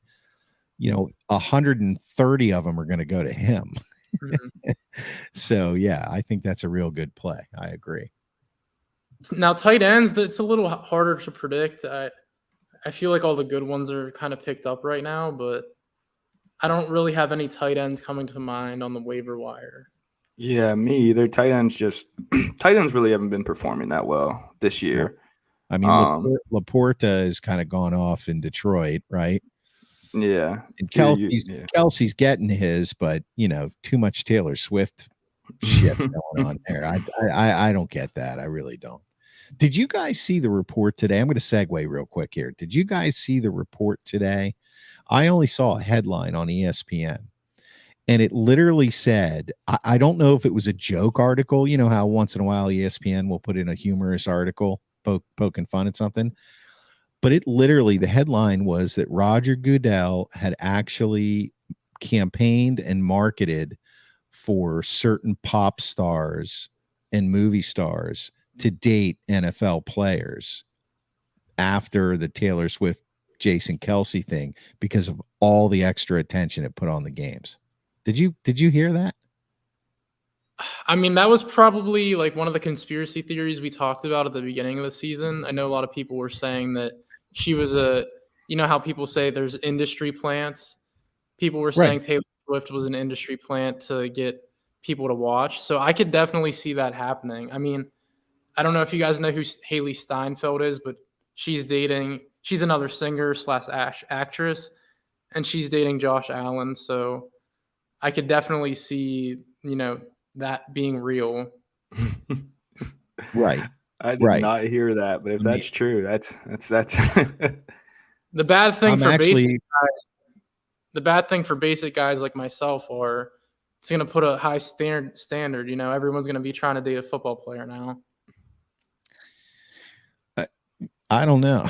130 of them are going to go to him. Mm-hmm. So, yeah, I think that's a real good play. I agree. Now, tight ends, it's a little harder to predict. I feel like all the good ones are kind of picked up right now, but I don't really have any tight ends coming to mind on the waiver wire. Yeah, me either. Tight ends really haven't been performing that well this year. I mean, Laporta has kind of gone off in Detroit, right? Yeah. And Kelsey's getting his, but too much Taylor Swift shit going on there. I don't get that. I really don't. Did you guys see the report today? I'm going to segue real quick here. Did you guys see the report today? I only saw a headline on ESPN, and it literally said, I don't know if it was a joke article. You know how once in a while ESPN will put in a humorous article poking fun at something. But it literally, the headline was that Roger Goodell had actually campaigned and marketed for certain pop stars and movie stars to date NFL players after the Taylor Swift Jason Kelsey thing because of all the extra attention it put on the games. Did you hear that? I mean, that was probably like one of the conspiracy theories we talked about at the beginning of the season. I know a lot of people were saying that she was you know how people say there's industry plants? People were saying Right. Taylor Swift was an industry plant to get people to watch. So I could definitely see that happening. I mean, I don't know if you guys know who Haley Steinfeld is, but she's another singer / actress, and she's dating Josh Allen. So I could definitely see, that being real. Right. I did Right. not hear that, but if I mean- that's true, that's The bad thing I'm for actually basic guys like myself are it's going to put a high standard. Everyone's going to be trying to date a football player now. I don't know.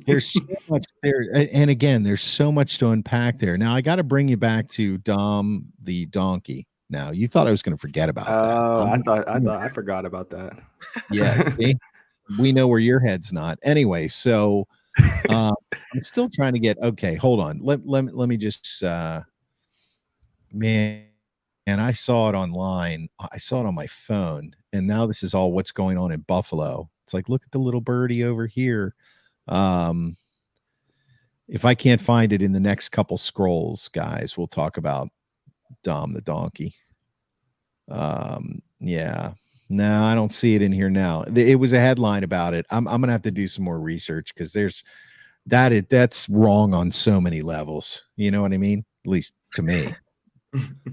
There's so much there, and again, there's so much to unpack there. Now I got to bring you back to Dom the donkey. Now you thought I was going to forget about that. I forgot about that. Yeah, see? We know where your head's not. Anyway, so I'm still trying to get. Okay, hold on. Let me just. Man, and I saw it online. I saw it on my phone, and now this is all what's going on in Buffalo. It's like, look at the little birdie over here. If I can't find it in the next couple scrolls, guys, we'll talk about Dom the donkey. Yeah. No, I don't see it in here now. It was a headline about it. I'm gonna have to do some more research because that's wrong on so many levels. You know what I mean? At least to me.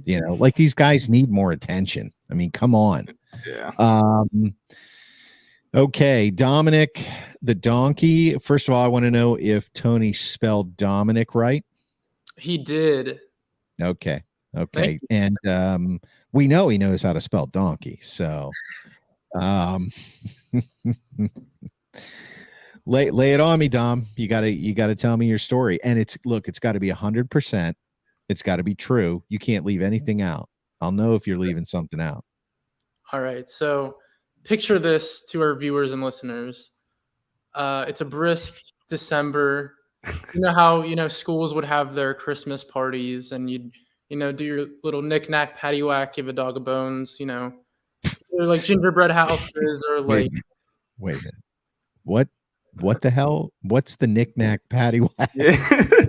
Like these guys need more attention. I mean, come on. Yeah. Okay, Dominic the donkey. First of all, I want to know if Tony spelled Dominic right. He did. Okay. Thank And we know he knows how to spell donkey. So lay it on me, Dom. You gotta tell me your story. And it's got to be 100%. It's got to be true. You can't leave anything out. I'll know if you're leaving something out. All right. So picture this to our viewers and listeners. It's a brisk December. You know how, schools would have their Christmas parties and you'd, do your little knick-knack, paddywhack, give a dog a bones, or like gingerbread houses or like. Wait a minute. What the hell? What's the knick-knack, paddywhack? Yeah.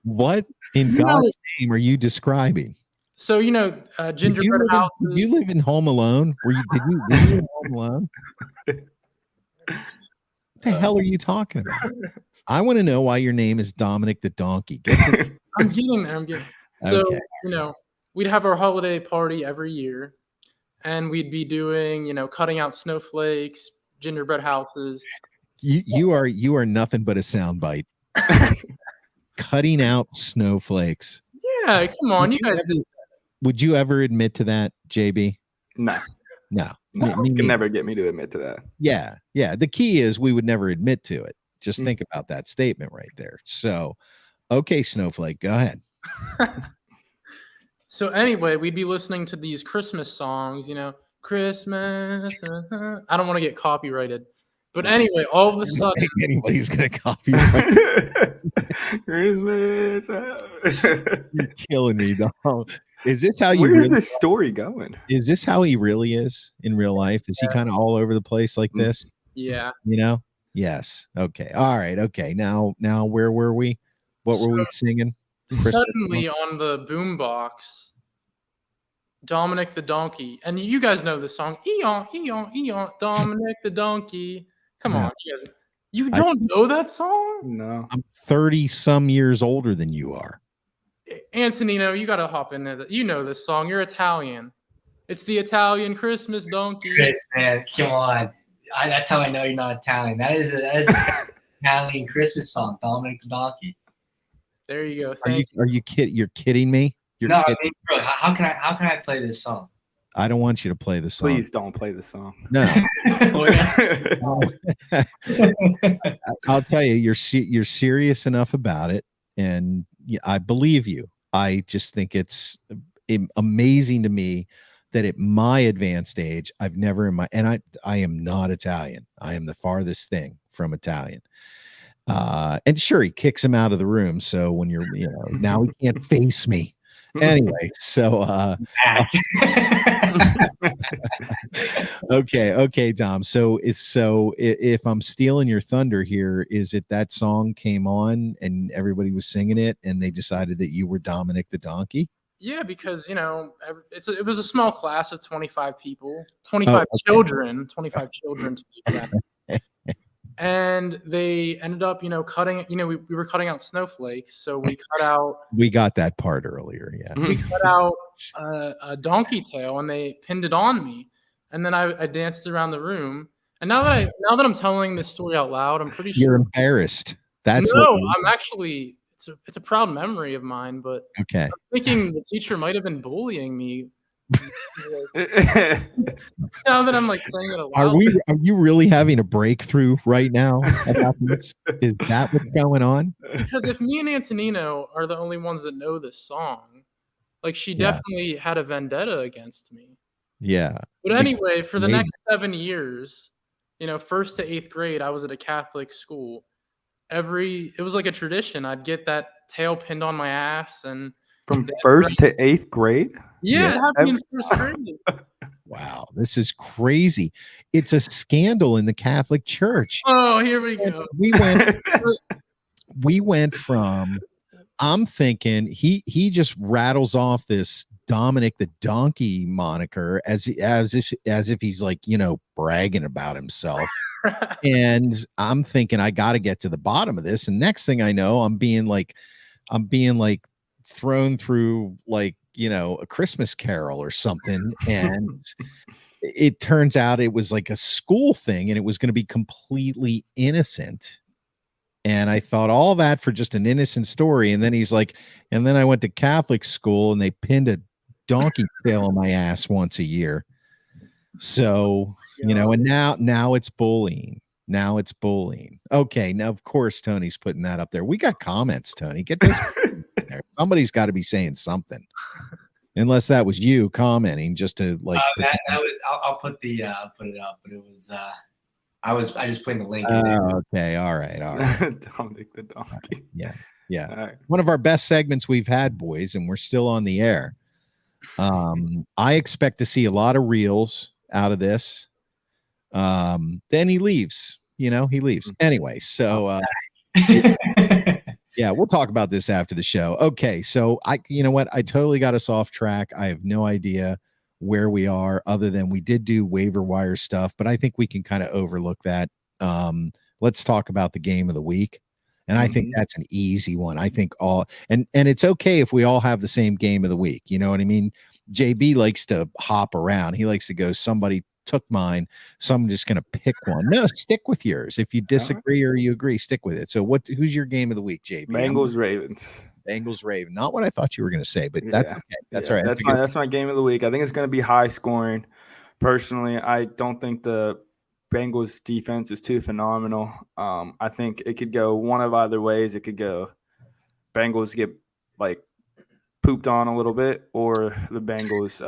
What in God's name are you describing? So, gingerbread houses. Did you live in Home Alone? Were you in Home Alone? What the hell are you talking about? I want to know why your name is Dominic the Donkey. I'm getting there. Okay. So, we'd have our holiday party every year and we'd be doing, cutting out snowflakes, gingerbread houses. You are nothing but a soundbite. Cutting out snowflakes. Yeah, come on. Would you ever admit to that, JB? No. You can never get me to admit to that. Yeah. The key is we would never admit to it. Just think about that statement right there. So, okay, Snowflake, go ahead. So anyway, we'd be listening to these Christmas songs, Christmas. I don't want to get copyrighted. But anyway, all of a sudden, anybody's gonna copy. Christmas. You're killing me, though. Is this how you? Where is this story going? Is this how he really is in real life? Is he kind of all over the place like this? Yeah. Yes. Okay. All right. Okay. Now, where were we? What were we singing? Suddenly on the boombox, Dominic the donkey, and you guys know the song. Eon, Eon, Eon, Dominic the donkey. Come on, you guys. You don't know that song? No. I'm 30 some years older than you are. Antonino, you got to hop in there. You know this song. You're Italian. It's the Italian Christmas donkey. Chris, man, come on. That's how I know you're not Italian. That is an Italian Christmas song, Dominic the Donkey. There you go. Are you kidding? You're kidding me? No, I mean, bro, how can I play this song? I don't want you to play the song. Please don't play the song. No. I'll tell you, you're serious enough about it, and I believe you. I just think it's amazing to me that at my advanced age, I've never I am not Italian. I am the farthest thing from Italian. And sure, he kicks him out of the room. So when you're, now he can't face me. Anyway, so Back. okay, Dom. So if I'm stealing your thunder here, is it that song came on and everybody was singing it and they decided that you were Dominic the Donkey? Yeah, because it was a small class of 25 people, 25 okay. children, 25 children to be exact. And they ended up, cutting. We were cutting out snowflakes, so we cut out. We got that part earlier. Yeah. We cut out a donkey tail, and they pinned it on me. And then I danced around the room. And now that I'm telling this story out loud, I'm pretty sure You're embarrassed. That's no. what I'm actually. It's a proud memory of mine, but okay. I'm thinking the teacher might have been bullying me. Now that I'm like saying it aloud. Are you really having a breakthrough right now about this? Is that what's going on? Because if me and Antonino are the only ones that know this song, like she definitely had a vendetta against me. Yeah. But anyway, for the Maybe. next 7 years, 1st to 8th grade, I was at a Catholic school. It was like a tradition. I'd get that tail pinned on my ass, and From 1st to 8th grade? yeah, it happened in 1st grade. Wow, this is crazy. It's a scandal in the Catholic Church. Oh, here we go. We went from, I'm thinking he just rattles off this Dominic the Donkey moniker as if he's like, bragging about himself. And I'm thinking I got to get to the bottom of this. And next thing I know, I'm being like thrown through like, a Christmas Carol or something. And it turns out it was like a school thing and it was going to be completely innocent. And I thought all that for just an innocent story. And then he's like, and then I went to Catholic school and they pinned a donkey tail on my ass once a year. So, and now it's bullying. Now it's bullying. Okay. Now, of course, Tony's putting that up there. We got comments, Tony. Get this there. Somebody's got to be saying something. Unless that was you commenting just to like. That was. I'll put it up, but it was. I just put in the link. Okay. All right. Dominic the Donkey. Yeah. Right. One of our best segments we've had, boys, and we're still on the air. I expect to see a lot of reels out of this. Then he leaves. He leaves anyway. So. Yeah, we'll talk about this after the show. Okay, so you know what? I totally got us off track. I have no idea where we are other than we did do waiver wire stuff, but I think we can kind of overlook that. Let's talk about the game of the week. And I think that's an easy one. I think and it's okay if we all have the same game of the week. You know what I mean? JB likes to hop around. He likes to go, somebody took mine, so I'm just going to pick one. No, stick with yours. If you disagree or you agree, stick with it. So who's your game of the week, JB? Bengals Ravens. Bengals Ravens. Not what I thought you were going to say, but that's okay. That's all right. That's my game of the week. I think it's going to be high scoring. Personally, I don't think the Bengals defense is too phenomenal. I think it could go one of either ways. It could go Bengals get like pooped on a little bit, or the Bengals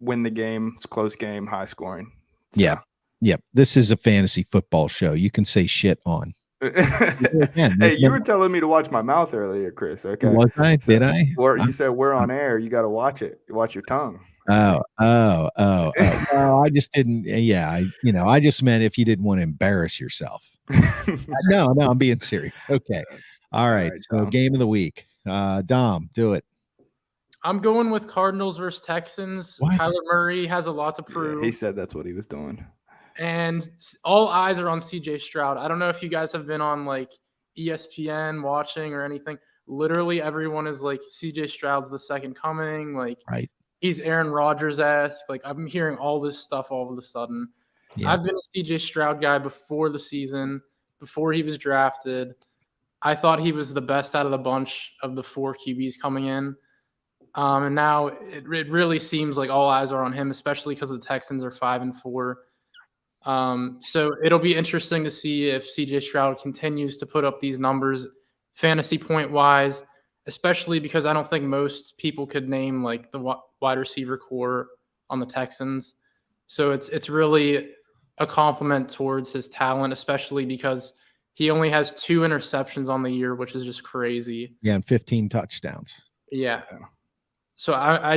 win the game. It's a close game, high scoring. So. Yeah. Yep. This is a fantasy football show. You can say shit on. Hey, you were telling me to watch my mouth earlier, Chris. Okay. Was I? Did I? You said we're on air. You got to watch it. Watch your tongue. Oh. No, I just didn't. Yeah. I just meant if you didn't want to embarrass yourself. No, I'm being serious. Okay. All right. So Dom. Game of the week. Dom, do it. I'm going with Cardinals versus Texans. What? Kyler Murray has a lot to prove. Yeah, he said that's what he was doing. And all eyes are on CJ Stroud. I don't know if you guys have been on like ESPN watching or anything. Literally everyone is like, CJ Stroud's the second coming. Like, right. He's Aaron Rodgers-esque. Like, I'm hearing all this stuff all of a sudden. Yeah. I've been a CJ Stroud guy before the season, before he was drafted. I thought he was the best out of the bunch of the 4 QBs coming in. And now it really seems like all eyes are on him, especially because the Texans are 5-4. So it'll be interesting to see if CJ Stroud continues to put up these numbers fantasy point wise, especially because I don't think most people could name like the wide receiver core on the Texans. So it's really a compliment towards his talent, especially because He only has 2 interceptions on the year, which is just crazy. Yeah, and 15 touchdowns. Yeah. So I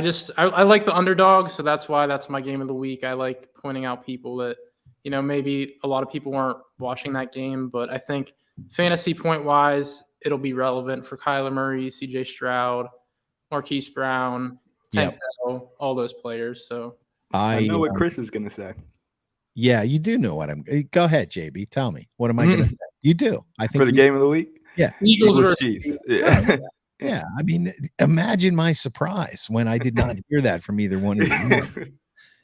like the underdog, so that's why that's my game of the week. I like pointing out people that, maybe a lot of people weren't watching that game, but I think fantasy point wise, it'll be relevant for Kyler Murray, CJ Stroud, Marquise Brown, Tank Dell, all those players. So I know what Chris is gonna say. Yeah, you do know what I'm. Go ahead, JB. Tell me, what am I going to say? You do. I think for the game of the week. Yeah, Eagles versus Chiefs. Yeah. Yeah, I mean, imagine my surprise when I did not hear that from either one of you.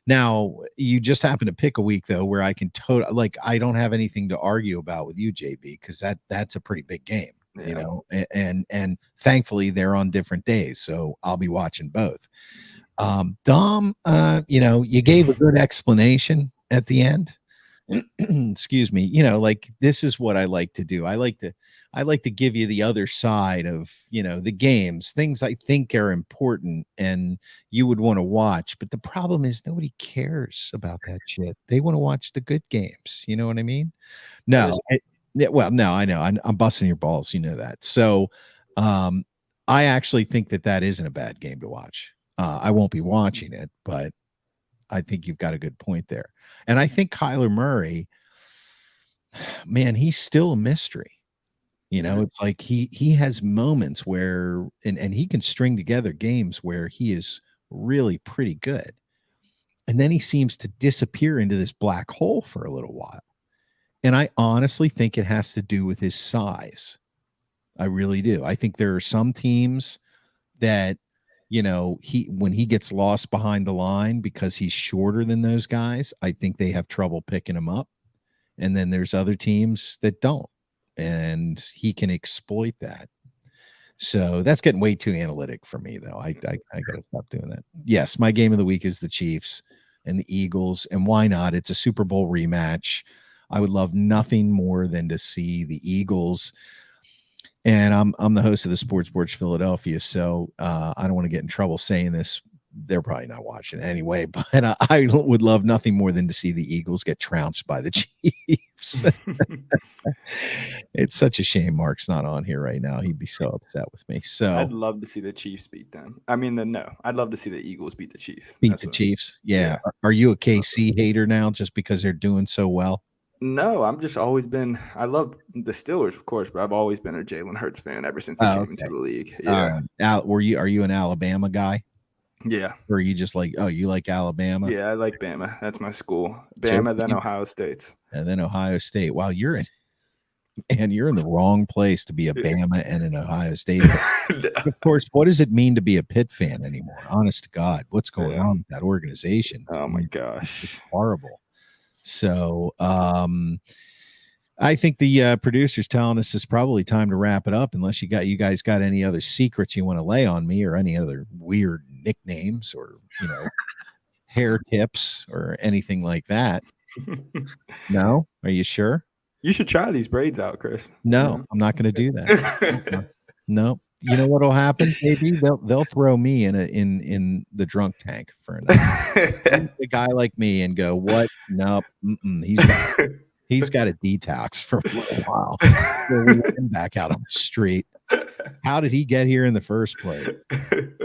Now, you just happen to pick a week though where I can I don't have anything to argue about with you, JB, because that's a pretty big game, and thankfully they're on different days, so I'll be watching both. Dom, you gave a good explanation at the end. Excuse me. This is what I like to do. I like to give you the other side of, the games, things I think are important and you would want to watch. But the problem is nobody cares about that shit. They want to watch the good games. You know what I mean? No. No, I know. I'm busting your balls. You know that. So I actually think that isn't a bad game to watch. I won't be watching it, but I think you've got a good point there. And I think Kyler Murray, man, he's still a mystery. It's like he has moments where and he can string together games where he is really pretty good. And then he seems to disappear into this black hole for a little while. And I honestly think it has to do with his size. I really do. I think there are some teams that when he gets lost behind the line because he's shorter than those guys, I think they have trouble picking him up. And then there's other teams that don't, and he can exploit that. So that's getting way too analytic for me, though. I got to stop doing that. Yes, my game of the week is the Chiefs and the Eagles, and why not? It's a Super Bowl rematch. I would love nothing more than to see the Eagles. And I'm the host of the Sports Philadelphia, so I don't want to get in trouble saying this. They're probably not watching anyway, but I would love nothing more than to see the Eagles get trounced by the Chiefs. It's such a shame Mark's not on here right now. He'd be so upset with me. So I'd love to see the Chiefs beat them. I mean, I'd love to see the Eagles beat the Chiefs. Beat the Chiefs. Yeah. Are you a KC hater now just because they're doing so well? No, I'm just always been. I love the Steelers, of course, but I've always been a Jalen Hurts fan ever since he came into the league. Yeah. Are you an Alabama guy? Yeah. Or are you just like, you like Alabama? Yeah, I like Bama. That's my school. Bama, then Ohio State. And then Ohio State. Wow, you're in the wrong place to be a Bama and an Ohio State fan. Of course, what does it mean to be a Pitt fan anymore? Honest to God, what's going on with that organization? Oh my gosh. It's horrible. So I think the producer's telling us it's probably time to wrap it up, unless you guys got any other secrets you want to lay on me, or any other weird nicknames, or hair tips or anything like that. No? Are you sure? You should try these braids out, Chris. No, I'm not going to do that. No. You know what'll happen? Maybe they'll throw me in the drunk tank for a night. A guy like me and go, what? Nope. He's got a detox for a while. Back out on the street. How did he get here in the first place?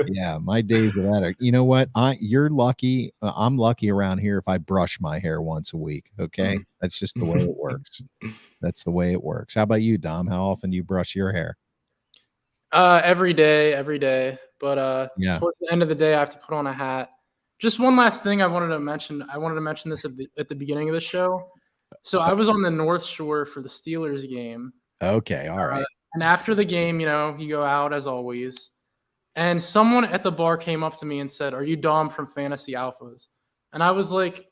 Yeah, my days of that. You know what? You're lucky. I'm lucky around here if I brush my hair once a week. Okay, that's just the way it works. That's the way it works. How about you, Dom? How often do you brush your hair? Every day. But towards the end of the day, I have to put on a hat. Just one last thing I wanted to mention. I wanted to mention this at the beginning of the show. So I was on the North Shore for the Steelers game. Okay, all right. And after the game, you go out as always. And someone at the bar came up to me and said, "Are you Dom from Fantasy Alphas?" And I was like,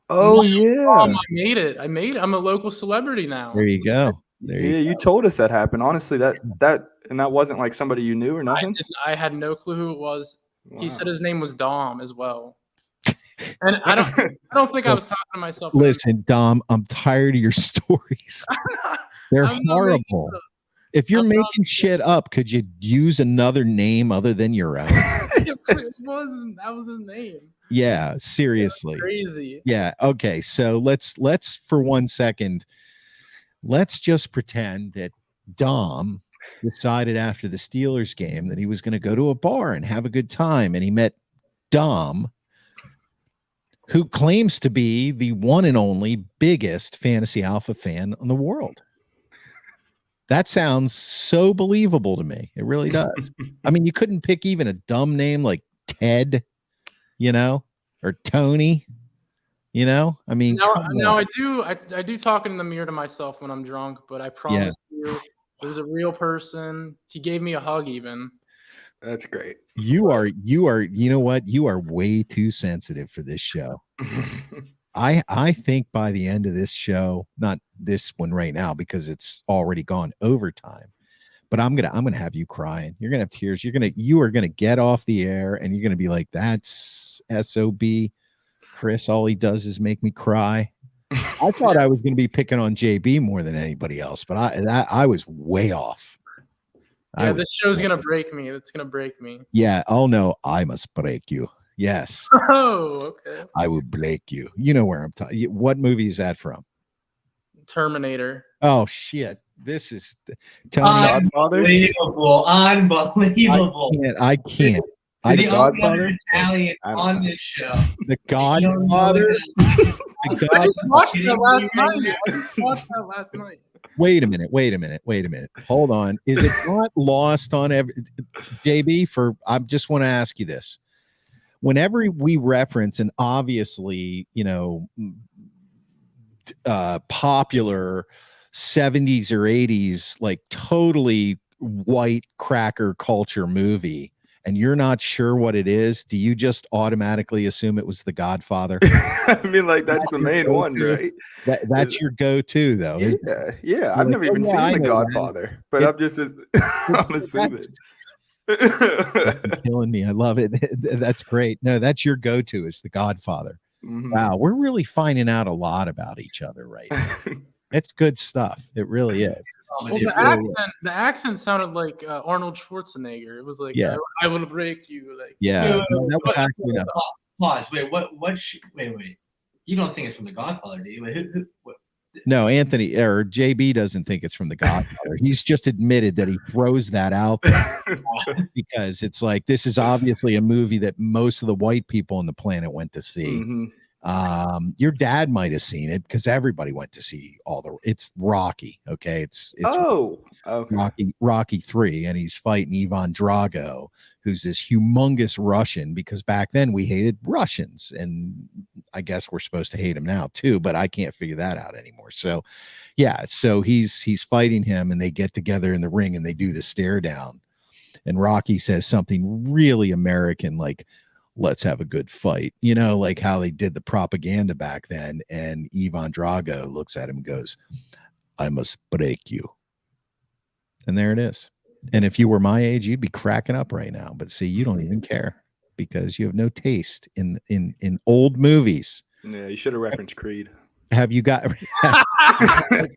"Oh yeah, I made it. I'm a local celebrity now." There you go. You told us that happened. Honestly, that wasn't like somebody you knew or nothing. I had no clue who it was. Wow. He said his name was Dom as well. And I don't think I was talking to myself. Listen, Dom, I'm tired of your stories. They're horrible. If you're making shit up, could you use another name other than your own? That was his name. Yeah, seriously. Crazy. Yeah. Okay. So let's for 1 second let's just pretend that Dom decided after the Steelers game that he was going to go to a bar and have a good time, and he met Dom, who claims to be the one and only biggest Fantasy Alpha fan in the world. That sounds so believable to me. It really does. I mean, you couldn't pick even a dumb name like Ted, or Tony, I mean, now I do talk in the mirror to myself when I'm drunk, but I promise you it was a real person. He gave me a hug even. That's great. You are, you know what? You are way too sensitive for this show. I think by the end of this show, not this one right now because it's already gone overtime, but I'm gonna have you crying. You're gonna have tears. You are gonna get off the air and you're gonna be like, that's SOB. Chris, all he does is make me cry. I thought I was gonna be picking on JB more than anybody else, but I was way off. Yeah, this show's gonna break me. It's gonna break me. Yeah. Oh no, I must break you. Yes. Oh, okay. I will break you. You know where I'm talking. What movie is that from? Terminator. Oh shit. This is Tony. Unbelievable. I can't. The only other Italian on this show. The Godfather. I just watched that last night. Wait a minute. Hold on. Is it not lost on JB? I just want to ask you this. Whenever we reference an obviously, popular 70s or 80s, like totally white cracker culture movie, and you're not sure what it is, do you just automatically assume it was The Godfather? I mean, like that's the main one, right? That's your go-to, though. Yeah. I've never even seen The Godfather, but I'm just I'm assuming. Killing me. I love it. That's great. No, that's your go-to is The Godfather. Mm-hmm. Wow, we're really finding out a lot about each other right now. It's good stuff. It really is. Well, the accent sounded like Arnold Schwarzenegger. It was like, I will break you. Like, that was actually pause. Wait, wait. You don't think it's from The Godfather, do you? Wait, what? No, Anthony or JB doesn't think it's from The Godfather. He's just admitted that he throws that out there because it's like, this is obviously a movie that most of the white people on the planet went to see. Mm-hmm. Your dad might have seen it because everybody went to see it's Rocky. Okay. It's okay. Rocky 3, and he's fighting Ivan Drago, who's this humongous Russian, because back then we hated Russians, and I guess we're supposed to hate him now too, but I can't figure that out anymore. So so he's fighting him, and they get together in the ring and they do the stare down, and Rocky says something really American, like, let's have a good fight, like how they did the propaganda back then. And Ivan Drago looks at him and goes, I must break you. And there it is. And if you were my age, you'd be cracking up right now. But see, you don't even care because you have no taste in old movies. Yeah, you should have referenced Creed. Have you got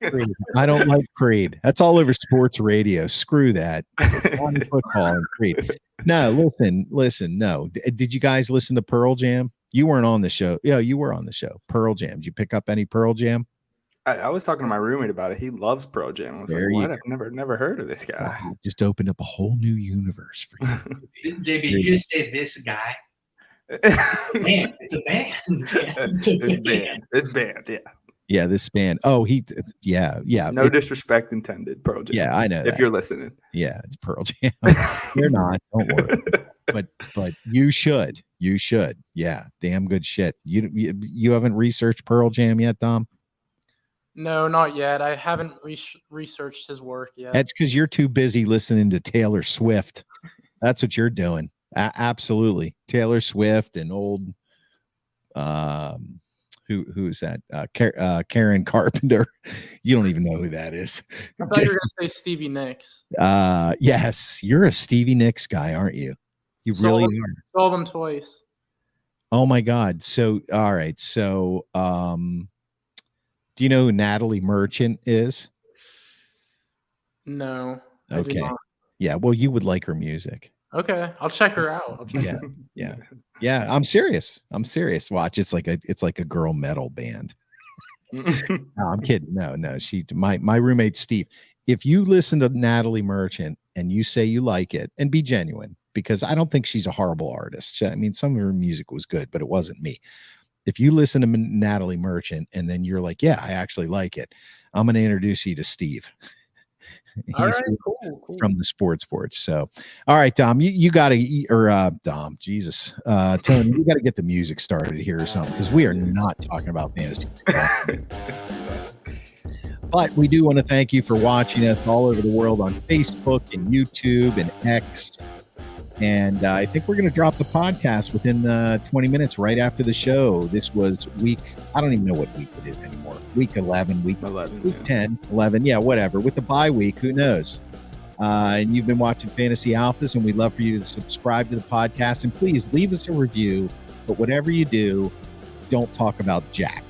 Creed? I don't like Creed. That's all over sports radio. Screw that. On football and Creed. No, listen. No. Did you guys listen to Pearl Jam? You weren't on the show. Yeah, you were on the show. Pearl Jam. Did you pick up any Pearl Jam? I was talking to my roommate about it. He loves Pearl Jam. I was like, what? I've never heard of this guy. Wow, just opened up a whole new universe for you. JB, you just say this guy. Man, it's a band. This band, yeah. Yeah, this band. Oh, yeah. No disrespect intended, Pearl Jam. Yeah, I know. If you're listening. Yeah, it's Pearl Jam. You're not. Don't worry. But you should. You should. Yeah, damn good shit. You haven't researched Pearl Jam yet, Dom? No, not yet. I haven't researched his work yet. That's because you're too busy listening to Taylor Swift. That's what you're doing. Absolutely. Taylor Swift and old who's that? Karen Carpenter. You don't even know who that is. I thought you were gonna say Stevie Nicks. Yes, you're a Stevie Nicks guy, aren't you? You really are. Saw them twice. Oh my God. So all right. So do you know who Natalie Merchant is? No. Okay. Yeah, well, you would like her music. Okay, I'll check her out. Yeah. I'm serious. Watch, it's like a girl metal band. No, I'm kidding. No. My roommate Steve. If you listen to Natalie Merchant and you say you like it, and be genuine, because I don't think she's a horrible artist. I mean, some of her music was good, but it wasn't me. If you listen to Natalie Merchant and then you're like, yeah, I actually like it, I'm going to introduce you to Steve. All He's right, cool. from the sports porch. So, all right, Dom, you got to, or Dom, Jesus, Tony, you got to get the music started here or something, because we are not talking about fantasy football. But we do want to thank you for watching us all over the world on Facebook and YouTube and X. And I think we're going to drop the podcast within 20 minutes right after the show. This was week, I don't even know what week it is anymore. Week 11, week 10, 11. Yeah, whatever. With the bye week, who knows? And you've been watching Fantasy Alphas, and we'd love for you to subscribe to the podcast. And please leave us a review. But whatever you do, don't talk about Jack.